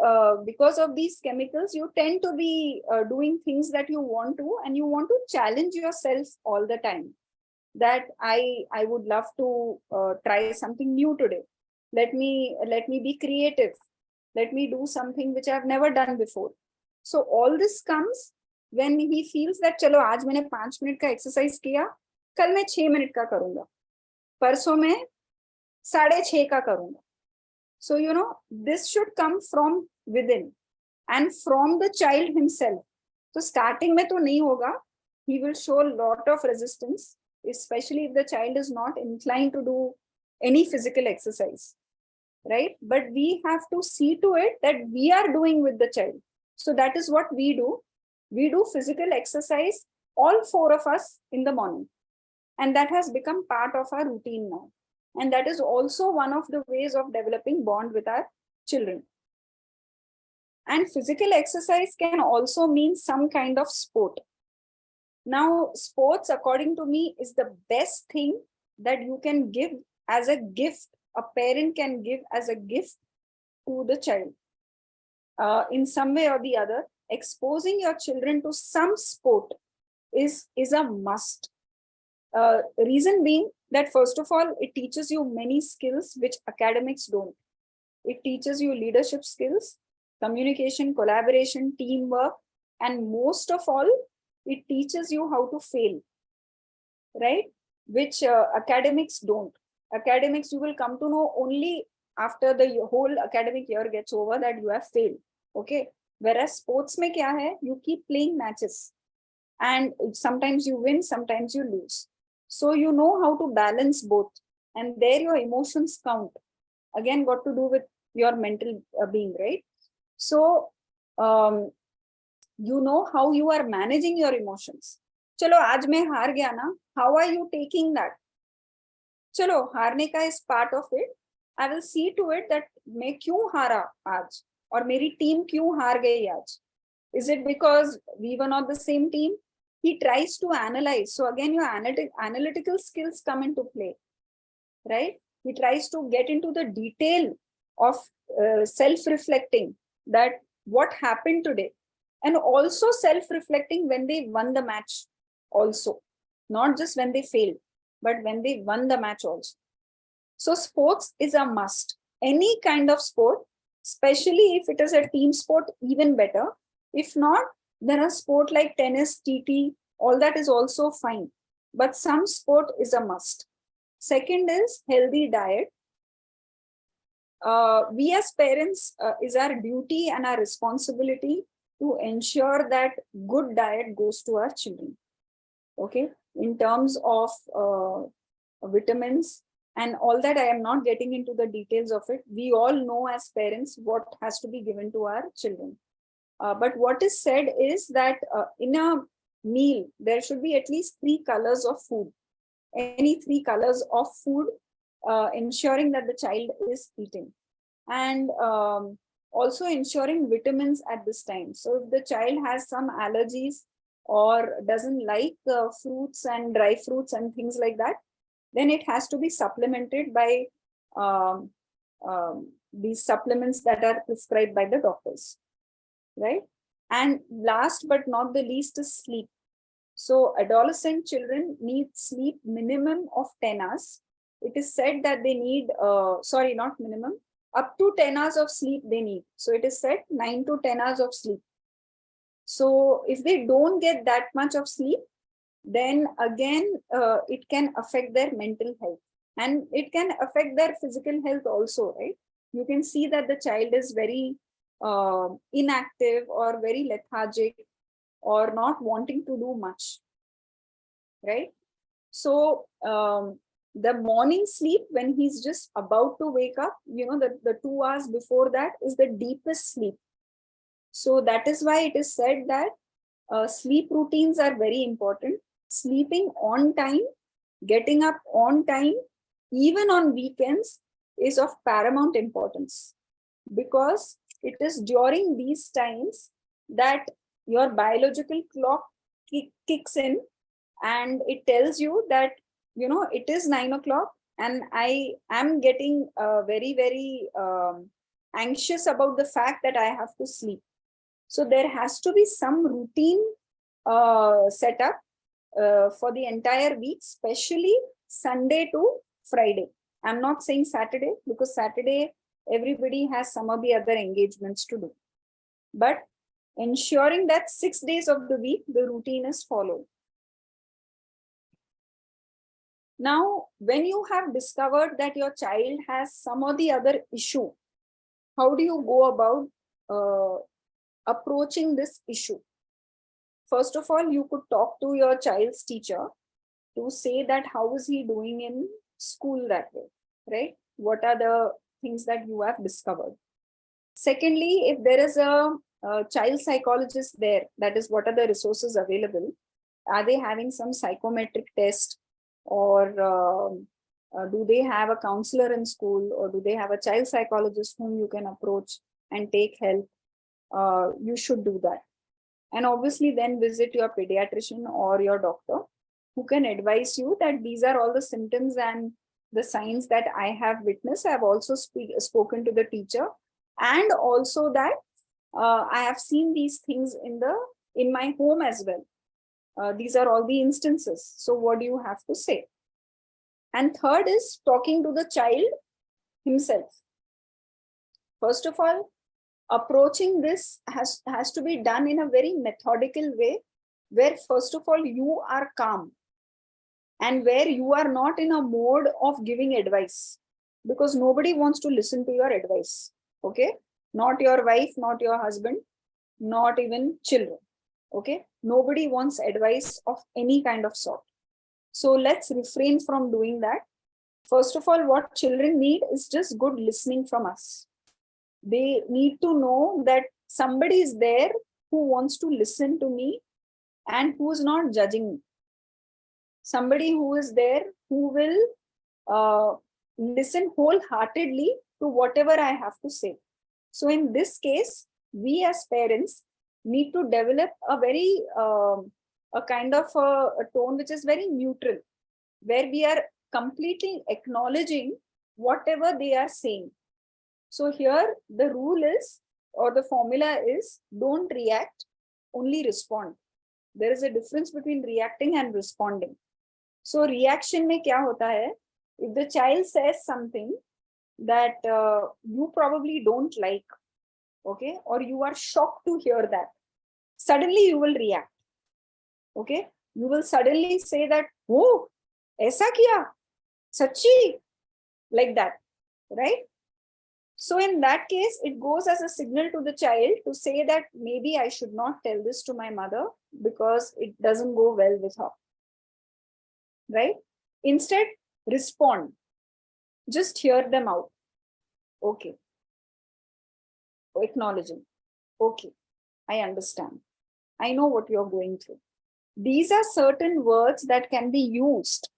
Speaker 2: because of these chemicals, you tend to be doing things that you want to, and you want to challenge yourself all the time. That I would love to try something new today. Let me be creative. Let me do something which I've never done before. So all this comes when he feels that चलो आज मैंने 5 minute का exercise किया, कल मैं 6 minute का करूंगा, परसों मैं 6:30 का करूंगा. So, this should come from within and from the child himself. So starting में तो नहीं होगा. He will show a lot of resistance, especially if the child is not inclined to do any physical exercise, right? But we have to see to it that we are doing with the child. So that is what we do. We do physical exercise, all 4 of us in the morning. And that has become part of our routine now. And that is also one of the ways of developing bond with our children. And physical exercise can also mean some kind of sport. Now, sports, according to me, is the best thing that you can give as a gift. A parent can give as a gift to the child. In some way or the other, exposing your children to some sport is a must. Reason being that, first of all, it teaches you many skills which academics don't. It teaches you leadership skills, communication, collaboration, teamwork, and most of all, it teaches you how to fail, right? Which academics don't. Academics, you will come to know only after the whole academic year gets over that you have failed. Okay. Whereas sports mein kya hai? You keep playing matches and sometimes you win, sometimes you lose. So you know how to balance both, and there your emotions count. Again, got to do with your mental being, right? So you know how you are managing your emotions. Chalo, aaj main haar gaya na. How are you taking that? Chalo, हारने का is part of it. I will see to it that मैं क्यों हारा आज और मेरी team क्यों हार गई आज. Is it because we were not the same team? He tries to analyze. So again, your analytical skills come into play, right? He tries to get into the detail of self-reflecting that what happened today, and also self-reflecting when they won the match also, not just when they failed, but when they won the match also. So sports is a must. Any kind of sport, especially if it is a team sport, even better. If not, there are sport like tennis, TT, all that is also fine. But some sport is a must. Second is healthy diet. We as parents, is our duty and our responsibility to ensure that good diet goes to our children. Okay, in terms of vitamins and all that, I am not getting into the details of it. We all know as parents what has to be given to our children. But what is said is that in a meal, there should be at least 3 colors of food. Any 3 colors of food, ensuring that the child is eating. And also ensuring vitamins at this time. So if the child has some allergies or doesn't like fruits and dry fruits and things like that, then it has to be supplemented by these supplements that are prescribed by the doctors, right? And last but not the least is sleep. So adolescent children need sleep minimum of 10 hours. It is said that they need, sorry, not minimum, up to 10 hours of sleep they need. So it is said 9 to 10 hours of sleep. So if they don't get that much of sleep, then again, it can affect their mental health, and it can affect their physical health also, right? You can see that the child is very inactive or very lethargic or not wanting to do much, right? So the morning sleep, when he's just about to wake up, you know, the 2 hours before that is the deepest sleep. So that is why it is said that sleep routines are very important. Sleeping on time, getting up on time, even on weekends, is of paramount importance, because it is during these times that your biological clock kicks in, and it tells you that, you know, it is 9 o'clock and I am getting very, very anxious about the fact that I have to sleep. So there has to be some routine set up for the entire week, especially Sunday to Friday. I'm not saying Saturday, because Saturday everybody has some of the other engagements to do. But ensuring that 6 days of the week, the routine is followed. Now, when you have discovered that your child has some or the other issue, how do you go about approaching this issue? First of all, you could talk to your child's teacher to say that how is he doing in school that way, right? What are the things that you have discovered? Secondly, if there is a child psychologist there, that is, what are the resources available? Are they having some psychometric test, or do they have a counselor in school, or do they have a child psychologist whom you can approach and take help? you should do that. And obviously then visit your pediatrician or your doctor, who can advise you that these are all the symptoms and the signs that I have witnessed. I have also spoken to the teacher, and also that I have seen these things in my home as well. These are all the instances. So what do you have to say? And third is talking to the child himself. First of all, approaching this has to be done in a very methodical way, where first of all you are calm, and where you are not in a mode of giving advice, because nobody wants to listen to your advice. Okay, not your wife, not your husband, not even children. Okay, nobody wants advice of any kind of sort. So let's refrain from doing that. First of all, what children need is just good listening from us. They need to know that somebody is there who wants to listen to me and who is not judging me. Somebody who is there who will listen wholeheartedly to whatever I have to say. So in this case, we as parents need to develop a kind of a tone which is very neutral, where we are completely acknowledging whatever they are saying. So here the rule is, or the formula is, don't react, only respond. There is a difference between reacting and responding. So reaction mein kya hota hai? If the child says something that you probably don't like, okay, or you are shocked to hear that, suddenly you will react. Okay, you will suddenly say that, oh, aisa kiya, sachi, like that, right? So in that case, it goes as a signal to the child to say that maybe I should not tell this to my mother because it doesn't go well with her, right? Instead, respond. Just hear them out. Okay. Acknowledging. Okay, I understand. I know what you're going through. These are certain words that can be used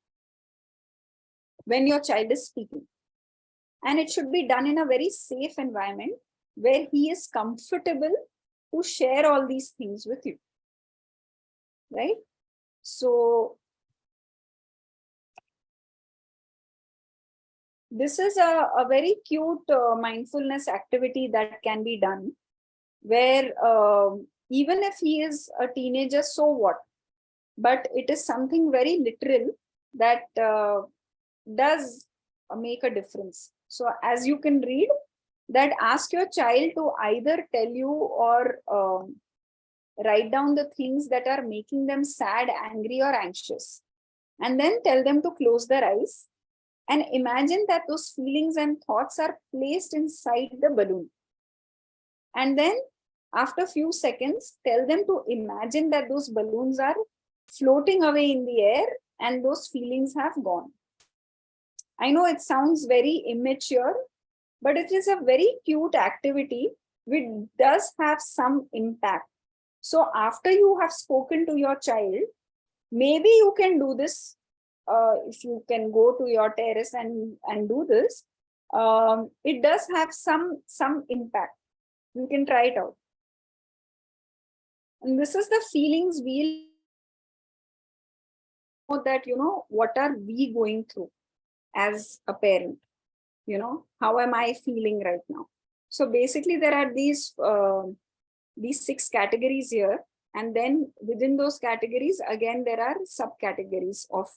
Speaker 2: when your child is speaking. And it should be done in a very safe environment where he is comfortable to share all these things with you. Right? So this is a very cute mindfulness activity that can be done, where even if he is a teenager, so what? But it is something very literal that does make a difference. So as you can read, that ask your child to either tell you or write down the things that are making them sad, angry, or anxious, and then tell them to close their eyes and imagine that those feelings and thoughts are placed inside the balloon. And then after a few seconds, tell them to imagine that those balloons are floating away in the air and those feelings have gone. I know it sounds very immature, but it is a very cute activity which does have some impact. So after you have spoken to your child, maybe you can do this. If you can go to your terrace and do this, it does have some impact. You can try it out. And this is the feelings we'll know that, what are we going through as a parent? How am I feeling right now? So basically there are these 6 categories here. And then within those categories, again, there are subcategories of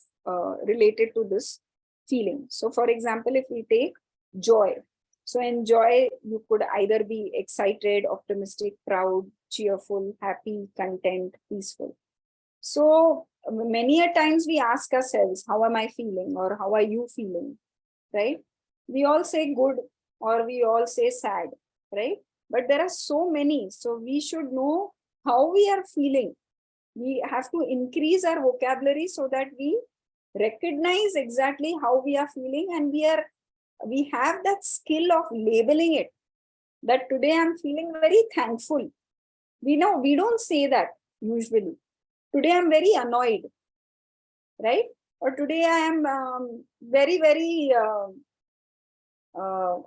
Speaker 2: related to this feeling. So for example, if we take joy. So in joy, you could either be excited, optimistic, proud, cheerful, happy, content, peaceful. So many a times we ask ourselves, how am I feeling? Or how are you feeling? Right? We all say good, or we all say sad, right? But there are so many. So we should know how we are feeling. We have to increase our vocabulary so that we recognize exactly how we are feeling, and we have that skill of labeling it. That today I'm feeling very thankful. We don't say that usually. Today I'm very annoyed, right? Or today I am very, very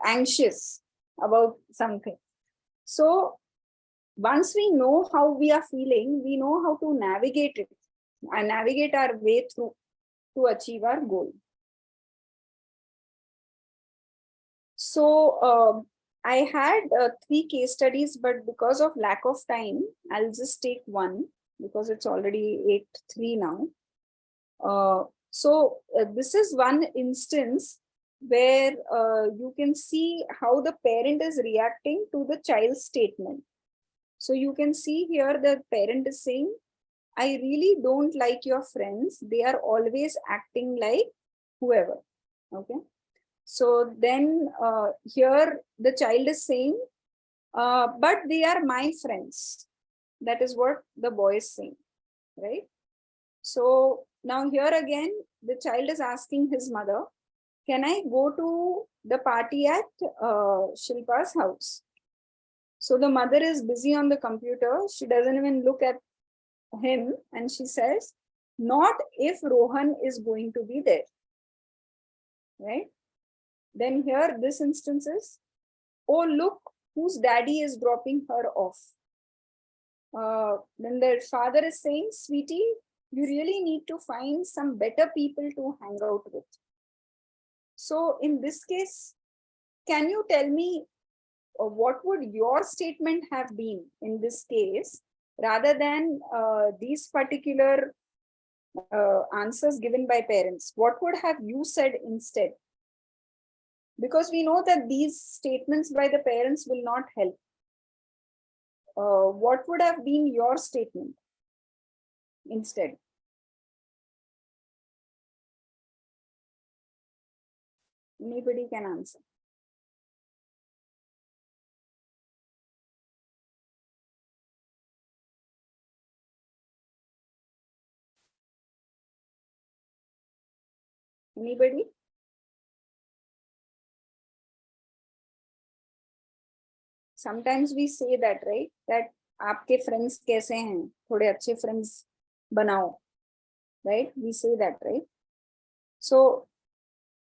Speaker 2: anxious about something. So once we know how we are feeling, we know how to navigate it and navigate our way through to achieve our goal. So I had 3 case studies, but because of lack of time, I'll just take one because it's already 8:03 now. So this is one instance where you can see how the parent is reacting to the child's statement. So you can see here the parent is saying, I really don't like your friends. They are always acting like whoever. Okay. So then here the child is saying, but they are my friends. That is what the boy is saying, right? So now here again, the child is asking his mother, can I go to the party at Shilpa's house? So the mother is busy on the computer. She doesn't even look at him and she says, not if Rohan is going to be there, right? Then here this instance is, oh look, whose daddy is dropping her off. Then the father is saying, sweetie, you really need to find some better people to hang out with. So in this case, can you tell me what would your statement have been in this case, rather than these particular answers given by parents? What would have you said instead? Because we know that these statements by the parents will not help. What would have been your statement instead? Anybody can answer. Anybody? Sometimes we say that, right? That आपके friends कैसे हैं? थोड़े अच्छे friends बनाओ, right? We say that, right? So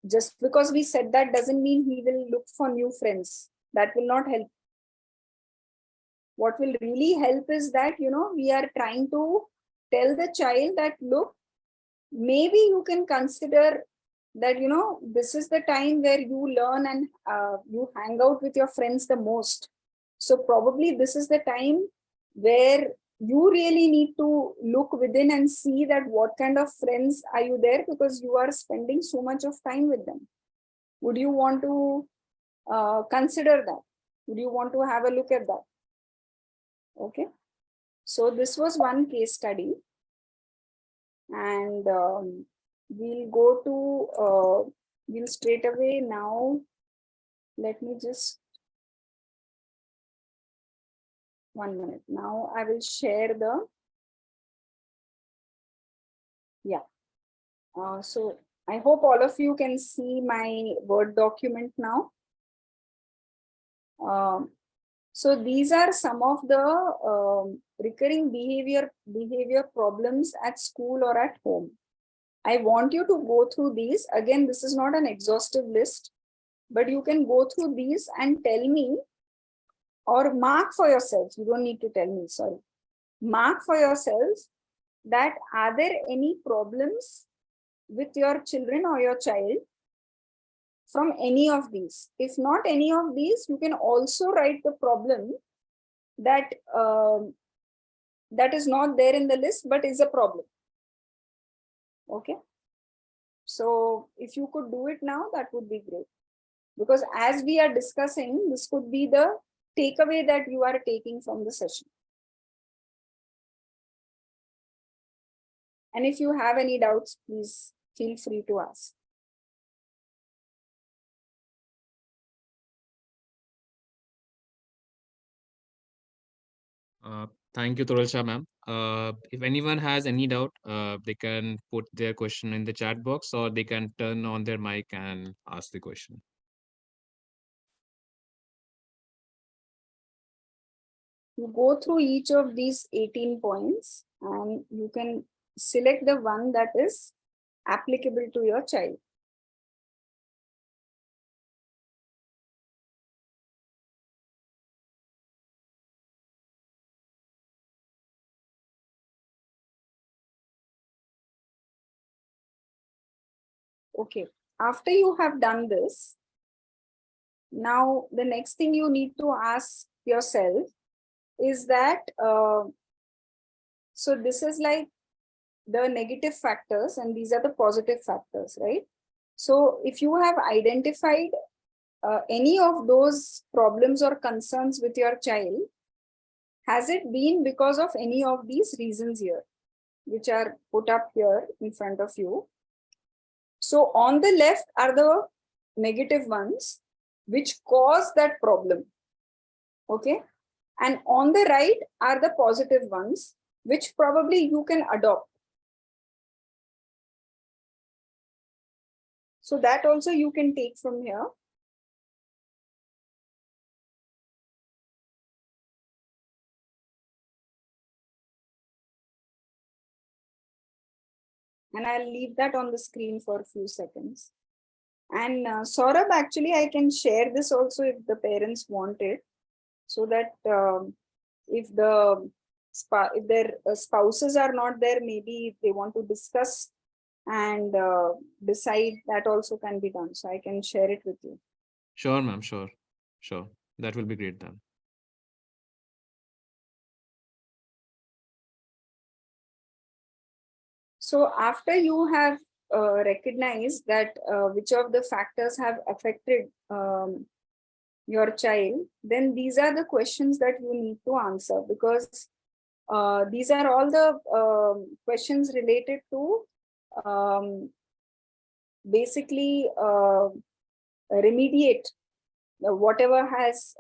Speaker 2: just because we said that doesn't mean he will look for new friends. That will not help. What will really help is that, we are trying to tell the child that, look, maybe you can consider that, this is the time where you learn and you hang out with your friends the most. So probably this is the time where you really need to look within and see that what kind of friends are you there, because you are spending so much of time with them. Would you want to consider that? Would you want to have a look at that? Okay. So this was one case study. And we'll go to, we'll straight away now, let me just, 1 minute. Now I will share the, yeah. So I hope all of you can see my Word document now. So these are some of the recurring behavior problems at school or at home. I want you to go through these. Again, this is not an exhaustive list, but you can go through these and tell me, or mark for yourselves. You don't need to tell me, sorry. Mark for yourselves that are there any problems with your children or your child from any of these? If not any of these, you can also write the problem that that is not there in the list, but is a problem. Okay. So if you could do it now, that would be great. Because as we are discussing, this could be the takeaway that you are taking from the session. And if you have any doubts, please feel free to ask.
Speaker 1: Thank you, Toralsha ma'am. If anyone has any doubt, they can put their question in the chat box, or they can turn on their mic and ask the question.
Speaker 2: You go through each of these 18 points and you can select the one that is applicable to your child. Okay. After you have done this, now the next thing you need to ask yourself is that, so this is like the negative factors and these are the positive factors, right? So if you have identified any of those problems or concerns with your child, has it been because of any of these reasons here, which are put up here in front of you? So on the left are the negative ones which cause that problem. Okay. And on the right are the positive ones, which probably you can adopt. So that also you can take from here. And I'll leave that on the screen for a few seconds. And Saurabh, actually, I can share this also if the parents want it, so that if their spouses are not there, maybe if they want to discuss and decide, that also can be done. So I can share it with you.
Speaker 1: Sure, ma'am. Sure. Sure. That will be great then.
Speaker 2: So after you have recognized that which of the factors have affected your child, then these are the questions that you need to answer, because these are all the questions related to basically remediate whatever has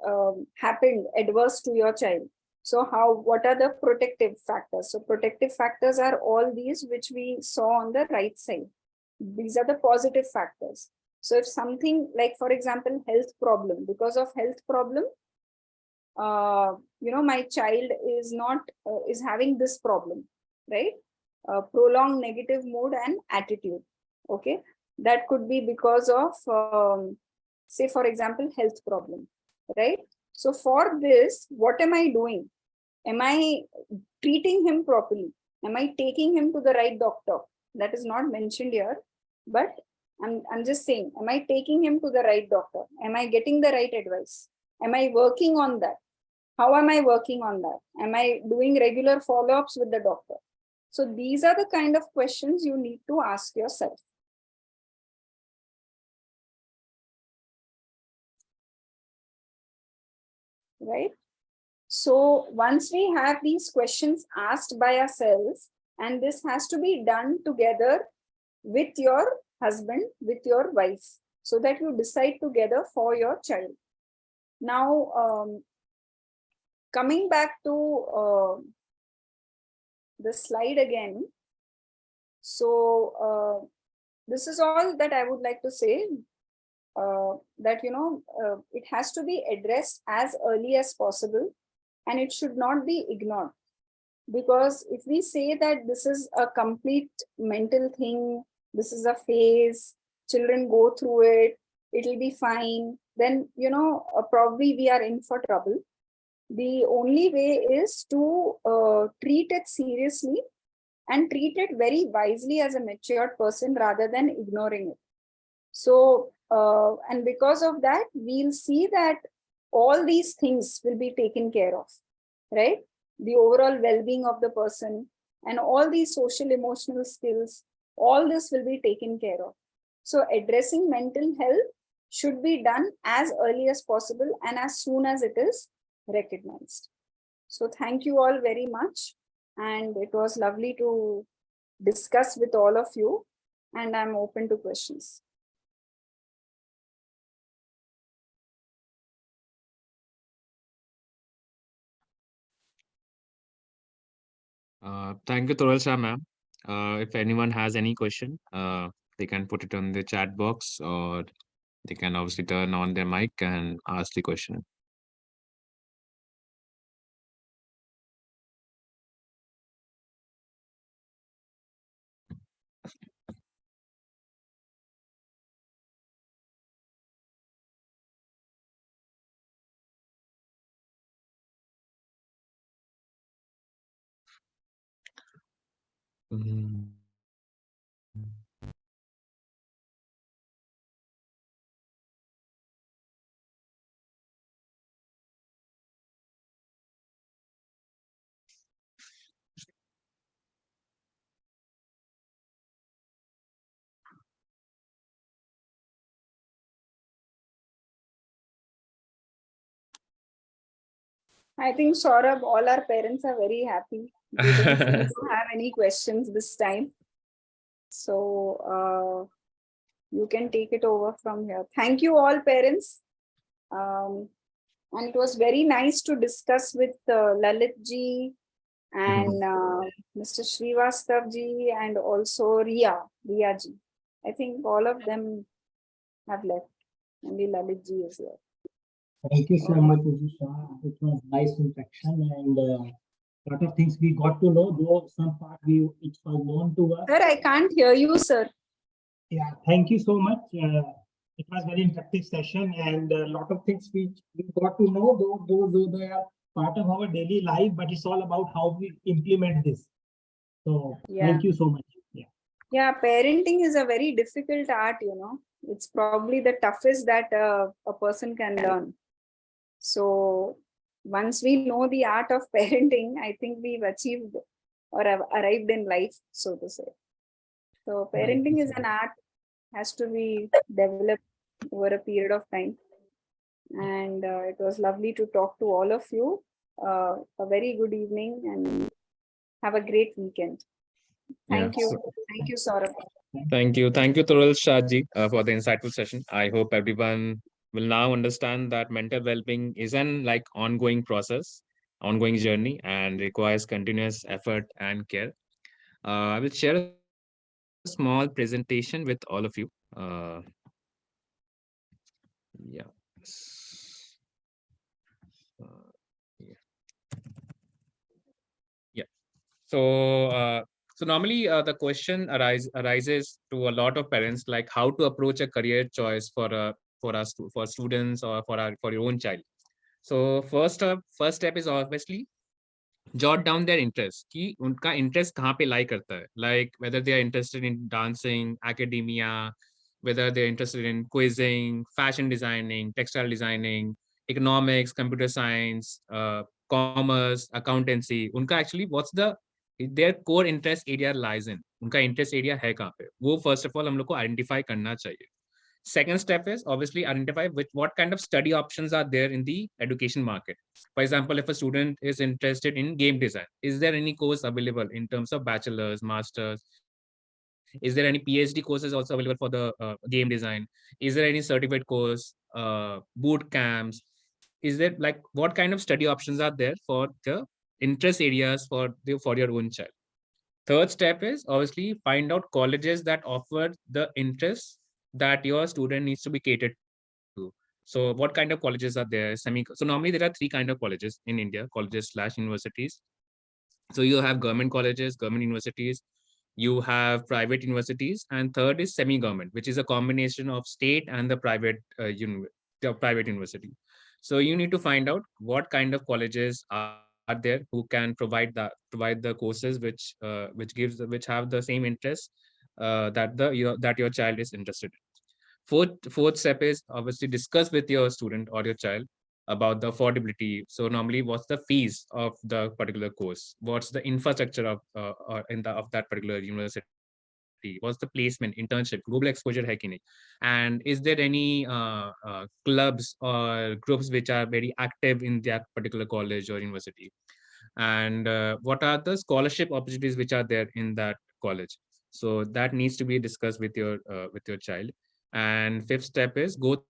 Speaker 2: happened adverse to your child. So what are the protective factors? So protective factors are all these which we saw on the right side. These are the positive factors. So if something like, for example, health problem, because of health problem, my child is having this problem, right? Prolonged negative mood and attitude. Okay. That could be because of, say, for example, health problem, right? So for this, what am I doing? Am I treating him properly? Am I taking him to the right doctor? That is not mentioned here, but I'm just saying, am I taking him to the right doctor? Am I getting the right advice? Am I working on that? How am I working on that? Am I doing regular follow-ups with the doctor? So these are the kind of questions you need to ask yourself. Right? So once we have these questions asked by ourselves, and this has to be done together with your husband, with your wife, so that you decide together for your child. Now, coming back to the slide again. So this is all that I would like to say, that, it has to be addressed as early as possible, and it should not be ignored. Because if we say that this is a complete mental thing, this is a phase, children go through it, it'll be fine, then, probably we are in for trouble. The only way is to treat it seriously and treat it very wisely as a matured person rather than ignoring it. So, and because of that, we'll see that all these things will be taken care of, right? The overall well-being of the person and all these social emotional skills, all this will be taken care of. So addressing mental health should be done as early as possible and as soon as it is recognized. So thank you all very much. And it was lovely to discuss with all of you, and I'm open to questions.
Speaker 1: Thank you, Toral Shah, ma'am. If anyone has any question, they can put it on the chat box, or they can obviously turn on their mic and ask the question. Mm.
Speaker 2: I think, Saurabh, all our parents are very happy. They don't seem to have any questions this time. So you can take it over from here. Thank you all, parents. And it was very nice to discuss with Lalit ji and Mr. Srivastav ji and also Ria ji. I think all of them have left. Only Lalit ji is here.
Speaker 3: Thank you so much, Usha. It was nice interaction and lot of things we got to know, though some part it was known to us.
Speaker 2: Sir, I can't hear you, sir.
Speaker 3: Yeah, thank you so much. It was very interactive session and a lot of things we got to know, though they are part of our daily life, but it's all about how we implement this. So thank you so much.
Speaker 2: Yeah, parenting is a very difficult art, It's probably the toughest that a person can learn. So once we know the art of parenting, I think we've achieved or have arrived in life, so to say. So parenting is an art, has to be developed over a period of time. And it was lovely to talk to all of you. A very good evening and have a great weekend. Thank you. Thank you, Saurabh.
Speaker 1: Thank you. Thank you, Toral Shahji, for the insightful session. I hope everyone will now understand that mental well-being is an ongoing process, ongoing journey, and requires continuous effort and care. I will share a small presentation with all of you. Yeah. Uh, yeah. Yeah. So normally the question arises to a lot of parents, like how to approach a career choice for students or for your own child. So first step is obviously jot down their interest कि उनका interest कहाँ पे lie करता है, like whether they are interested in dancing, academia, whether they're interested in quizzing, fashion designing, textile designing, economics, computer science, commerce, accountancy. उनका actually what's their core interest area lies in, उनका interest area है कहाँ पे, वो first of all हम लोग को identify करना चाहिए. Second step is obviously identify what kind of study options are there in the education market. For example, if a student is interested in game design, is there any course available in terms of bachelor's, master's? Is there any PhD courses also available for the game design? Is there any certificate course, boot camps? Is there what kind of study options are there for the interest areas for your own child? Third step is obviously find out colleges that offer the interests that your student needs to be catered to. So what kind of colleges are there? So normally there are three kind of colleges in India, colleges/universities. So you have government colleges, government universities, you have private universities, and third is semi-government, which is a combination of state and the private university. So you need to find out what kind of colleges are there who can provide the courses which have the same interests that your child is interested in. Fourth step is obviously discuss with your student or your child about the affordability. So normally, what's the fees of the particular course? What's the infrastructure of that particular university? What's the placement, internship, global exposure hai ki nahi? And is there any clubs or groups which are very active in that particular college or university? And what are the scholarship opportunities which are there in that college? So that needs to be discussed with your child. And fifth step is go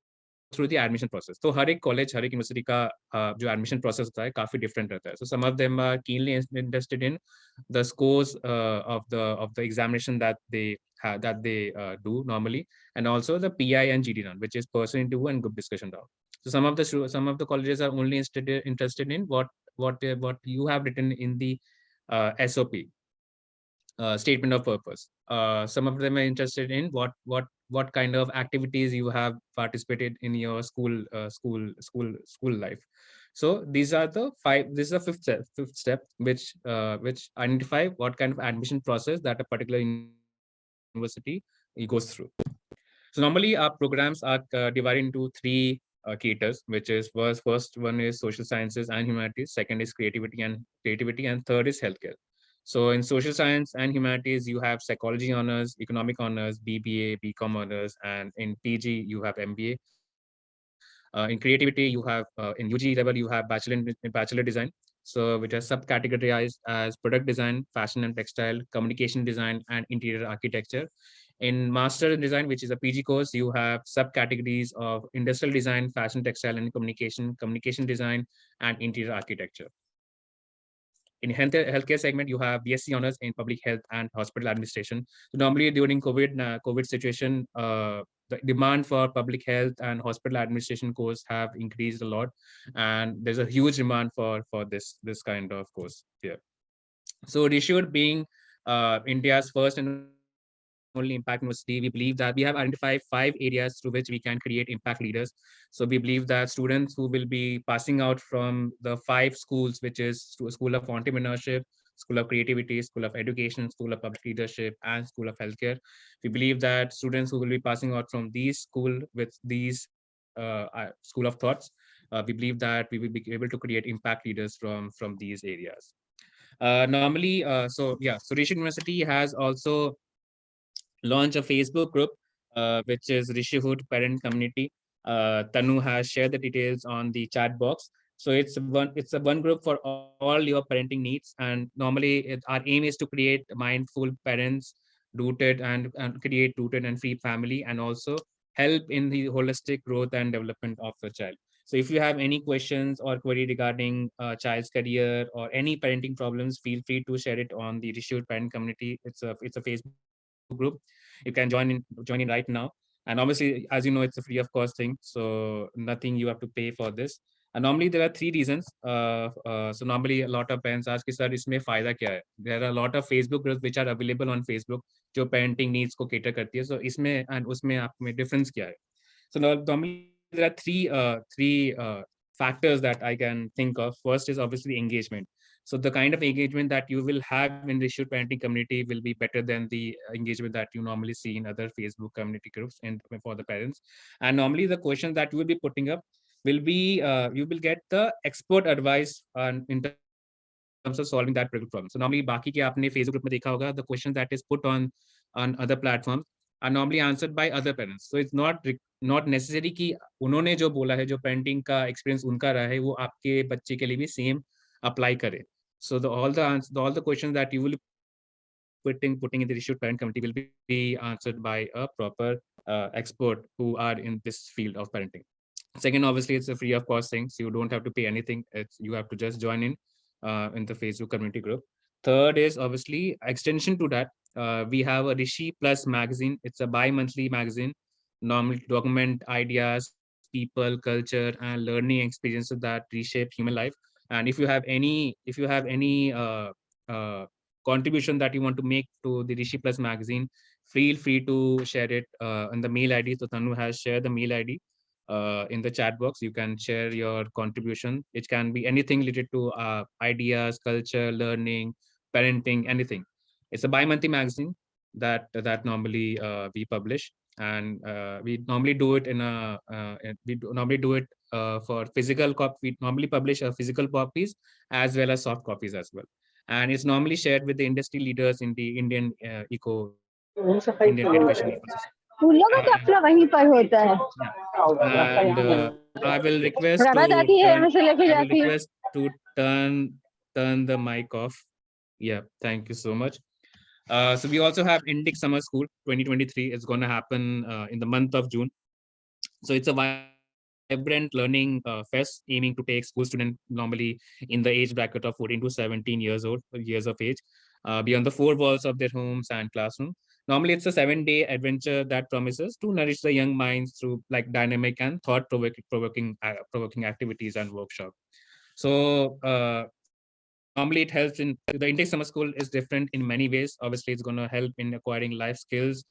Speaker 1: through the admission process. So हर एक college, हर एक university का जो admission process होता है काफी different रहता है. So some of them are keenly interested in the scores of the examination that they do normally, and also the PI and GD round, which is person interview and group discussion round. So some of the colleges are only interested in what you have written in the SOP, statement of purpose. Some of them are interested in what kind of activities you have participated in your school life. So these are the five. This is the fifth step, which identify what kind of admission process that a particular university goes through. So normally our programs are divided into three caters, which is first one is social sciences and humanities, second is creativity, and third is healthcare. So in social science and humanities, you have psychology honors, economic honors, BBA, BCom honors, and in PG you have MBA. In creativity, you have in UG level, you have bachelor design. So which are subcategorized as product design, fashion and textile, communication design, and interior architecture. In master in design, which is a PG course, you have subcategories of industrial design, fashion, textile, and communication design, and interior architecture. In healthcare segment, you have BSc honors in public health and hospital administration. So normally during COVID situation, the demand for public health and hospital administration course have increased a lot, and there's a huge demand for this kind of course here. So Rishud being India's first and only impact university, we believe that we have identified 5 areas through which we can create impact leaders. So we believe that students who will be passing out from the 5 schools, which is School of Entrepreneurship, School of Creativity, School of Education, School of Public Leadership, and School of Healthcare, we believe that students who will be passing out from these school with these school of thoughts, we believe that we will be able to create impact leaders from these areas. Normally, so Rishi University has also launched a Facebook group, which is Rishihood Parent Community. Tanu has shared the details on the chat box. So it's a one group for all your parenting needs. And normally, our aim is to create mindful parents, rooted and create rooted and free family, and also help in the holistic growth and development of the child. So if you have any questions or query regarding child's career or any parenting problems, feel free to share it on the Rishihood Parent Community. It's a Facebook group. You can join in right now. And obviously, as you know, it's a free of cost thing, so nothing you have to pay for this. And normally there are 3 reasons. So normally a lot of parents ask, "Sir, इसमें फायदा क्या है?" There are a lot of Facebook groups which are available on Facebook जो parenting needs को cater करती है. So इसमें and उसमें आप में difference क्या है? So normally there are three factors that I can think of. First is obviously engagement. So the kind of engagement that you will have in the issued parenting community will be better than the engagement that you normally see in other Facebook community groups and for the parents. And normally the questions that you will be putting up will be you will get the expert advice on, in terms of solving that particular problem. So normally बाकी के आपने Facebook group में देखा होगा, the question that is put on other platforms are normally answered by other parents. So it's not necessary कि उन्होंने जो बोला है, जो parenting का experience उनका रहा है, वो आपके बच्चे के लिए भी same apply करे. So all the questions that you will be putting in the issued parent committee will be answered by a proper expert who are in this field of parenting. Second, obviously, it's a free of cost thing, so you don't have to pay anything. You have to just join in the Facebook community group. Third is obviously extension to that. We have a Rishi Plus magazine. It's a bi-monthly magazine, normally document ideas, people, culture, and learning experiences that reshape human life. And if you have any contribution that you want to make to the Rishi Plus magazine, feel free to share it on the mail ID. So Tanu has shared the mail ID in the chat box. You can share your contribution. It can be anything related to ideas, culture, learning, parenting, anything. It's a bi-monthly magazine that normally we publish, and we normally do it normally do it for physical copy. We normally publish physical copies as well as soft copies as well, and it's normally shared with the industry leaders in the Indian education ecosystem.
Speaker 6: उन लोगों का
Speaker 1: And
Speaker 6: अपना वहीं पर होता है
Speaker 1: and I will request
Speaker 6: रवा
Speaker 1: to
Speaker 6: दादी है
Speaker 1: turn.
Speaker 6: हमें से लेके
Speaker 1: I will
Speaker 6: जाती है
Speaker 1: request to turn the mic off. Yeah, thank you so much. So we also have Indic Summer School 2023. It's going to happen in the month of June. So it's a vibrant learning fest aiming to take school students normally in the age bracket of 14 to 17 years of age, beyond the 4 walls of their homes and classroom. Normally, it's a 7-day adventure that promises to nourish the young minds through like dynamic and thought provoking activities and workshops. So normally it helps in the Indic Summer School is different in many ways. Obviously, it's going to help in acquiring life skills.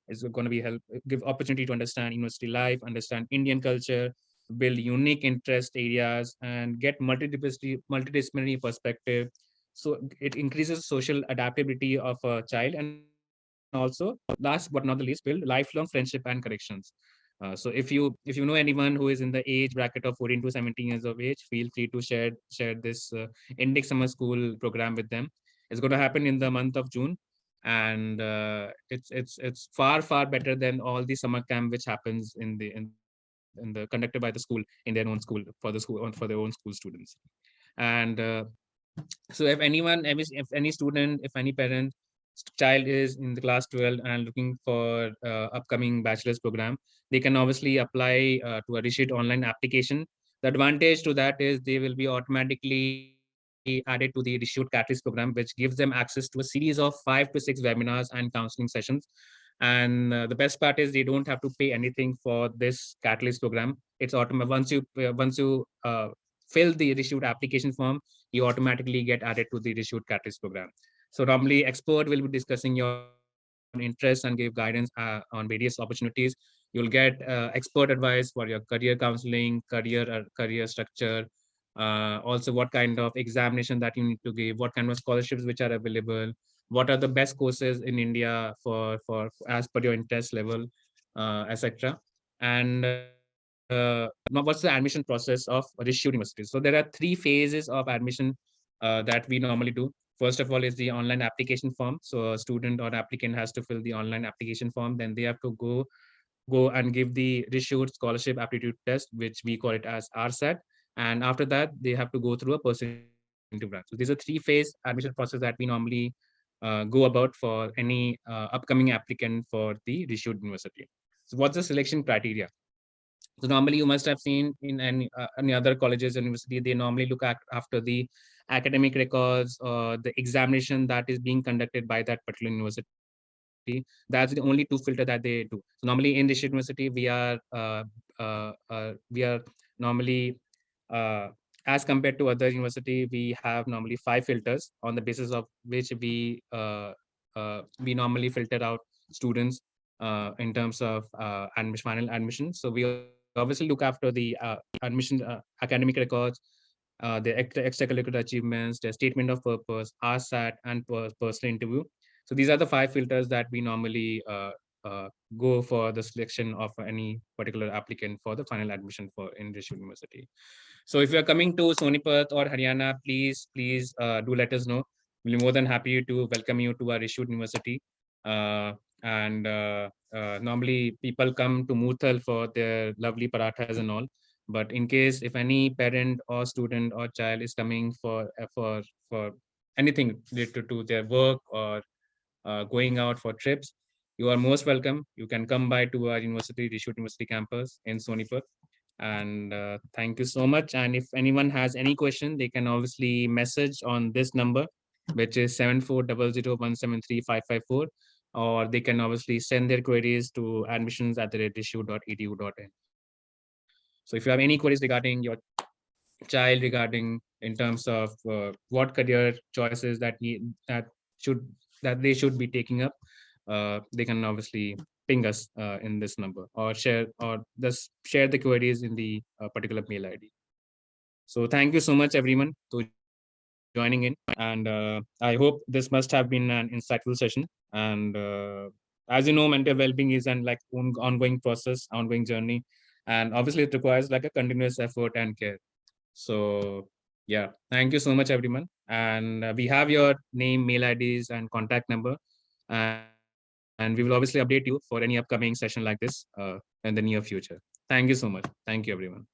Speaker 1: It's going to be give opportunity to understand university life, understand Indian culture, build unique interest areas, and get multidisciplinary perspective. So it increases social adaptability of a child, and also last but not the least, build lifelong friendship and connections. So if you know anyone who is in the age bracket of 14 to 17 years of age, feel free to share this Indic Summer School program with them. It's going to happen in the month of June, and it's far better than all the summer camp which happens in the schools. conducted by the school in their own school for their own school students. And so if any student, if any parent child is in the class 12 and looking for upcoming bachelor's program, they can obviously apply to a Rishit online application. The advantage to that is they will be automatically added to the Rishut Catalyst program, which gives them access to a series of 5 to 6 webinars and counseling sessions. And the best part is they don't have to pay anything for this Catalyst program. It's automatic. Once you fill the Rishut application form, you automatically get added to the Rishut Catalyst program. So normally expert will be discussing your interests and give guidance on various opportunities. You'll get expert advice for your career counseling, career structure, also what kind of examination that you need to give, what kind of scholarships which are available, what are the best courses in India for as per your interest level, etc. And now what's the admission process of Rishut University? So there are 3 phases of admission that we normally do. First of all is the online application form. So a student or applicant has to fill the online application form. Then they have to go and give the Rishut scholarship aptitude test, which we call it as RSAT. And after that, they have to go through a person interview round. So these are 3-phase admission process that we normally go about for any upcoming applicant for the Rishut University. So what's the selection criteria? So normally you must have seen in any other colleges, university, they normally look at after the academic records or the examination that is being conducted by that particular university. That's the only 2 filter that they do. So normally in this university, we are normally as compared to other university, we have normally 5 filters on the basis of which we normally filter out students in terms of final admission. So we obviously look after the admission academic records, the extracurricular achievements, the statement of purpose, RSAT, and personal interview. So these are the 5 filters that we normally go for the selection of any particular applicant for the final admission for English University. So if you are coming to Sonipat or Haryana, please do let us know. We'll be more than happy to welcome you to our Rishut University. And normally people come to Murthal for their lovely parathas and all. But in case if any parent or student or child is coming for anything related to their work or going out for trips, you are most welcome. You can come by to our university, Rishut University campus in Sonipat. And thank you so much. And if anyone has any question, they can obviously message on this number, which is 7400173554, or they can obviously send their queries to admissions@issue.edu.in. So if you have any queries regarding your child, regarding in terms of what career choices should that they should be taking up, they can obviously ping us in this number, or just share the queries in the particular mail ID. So thank you so much everyone to joining in, and I hope this must have been an insightful session. And as you know, mental well-being is an like ongoing process, ongoing journey, and obviously it requires like a continuous effort and care. So yeah, thank you so much, everyone. And we have your name, mail IDs, and contact number. And we will obviously update you for any upcoming session like this in the near future. Thank you so much. Thank you, everyone.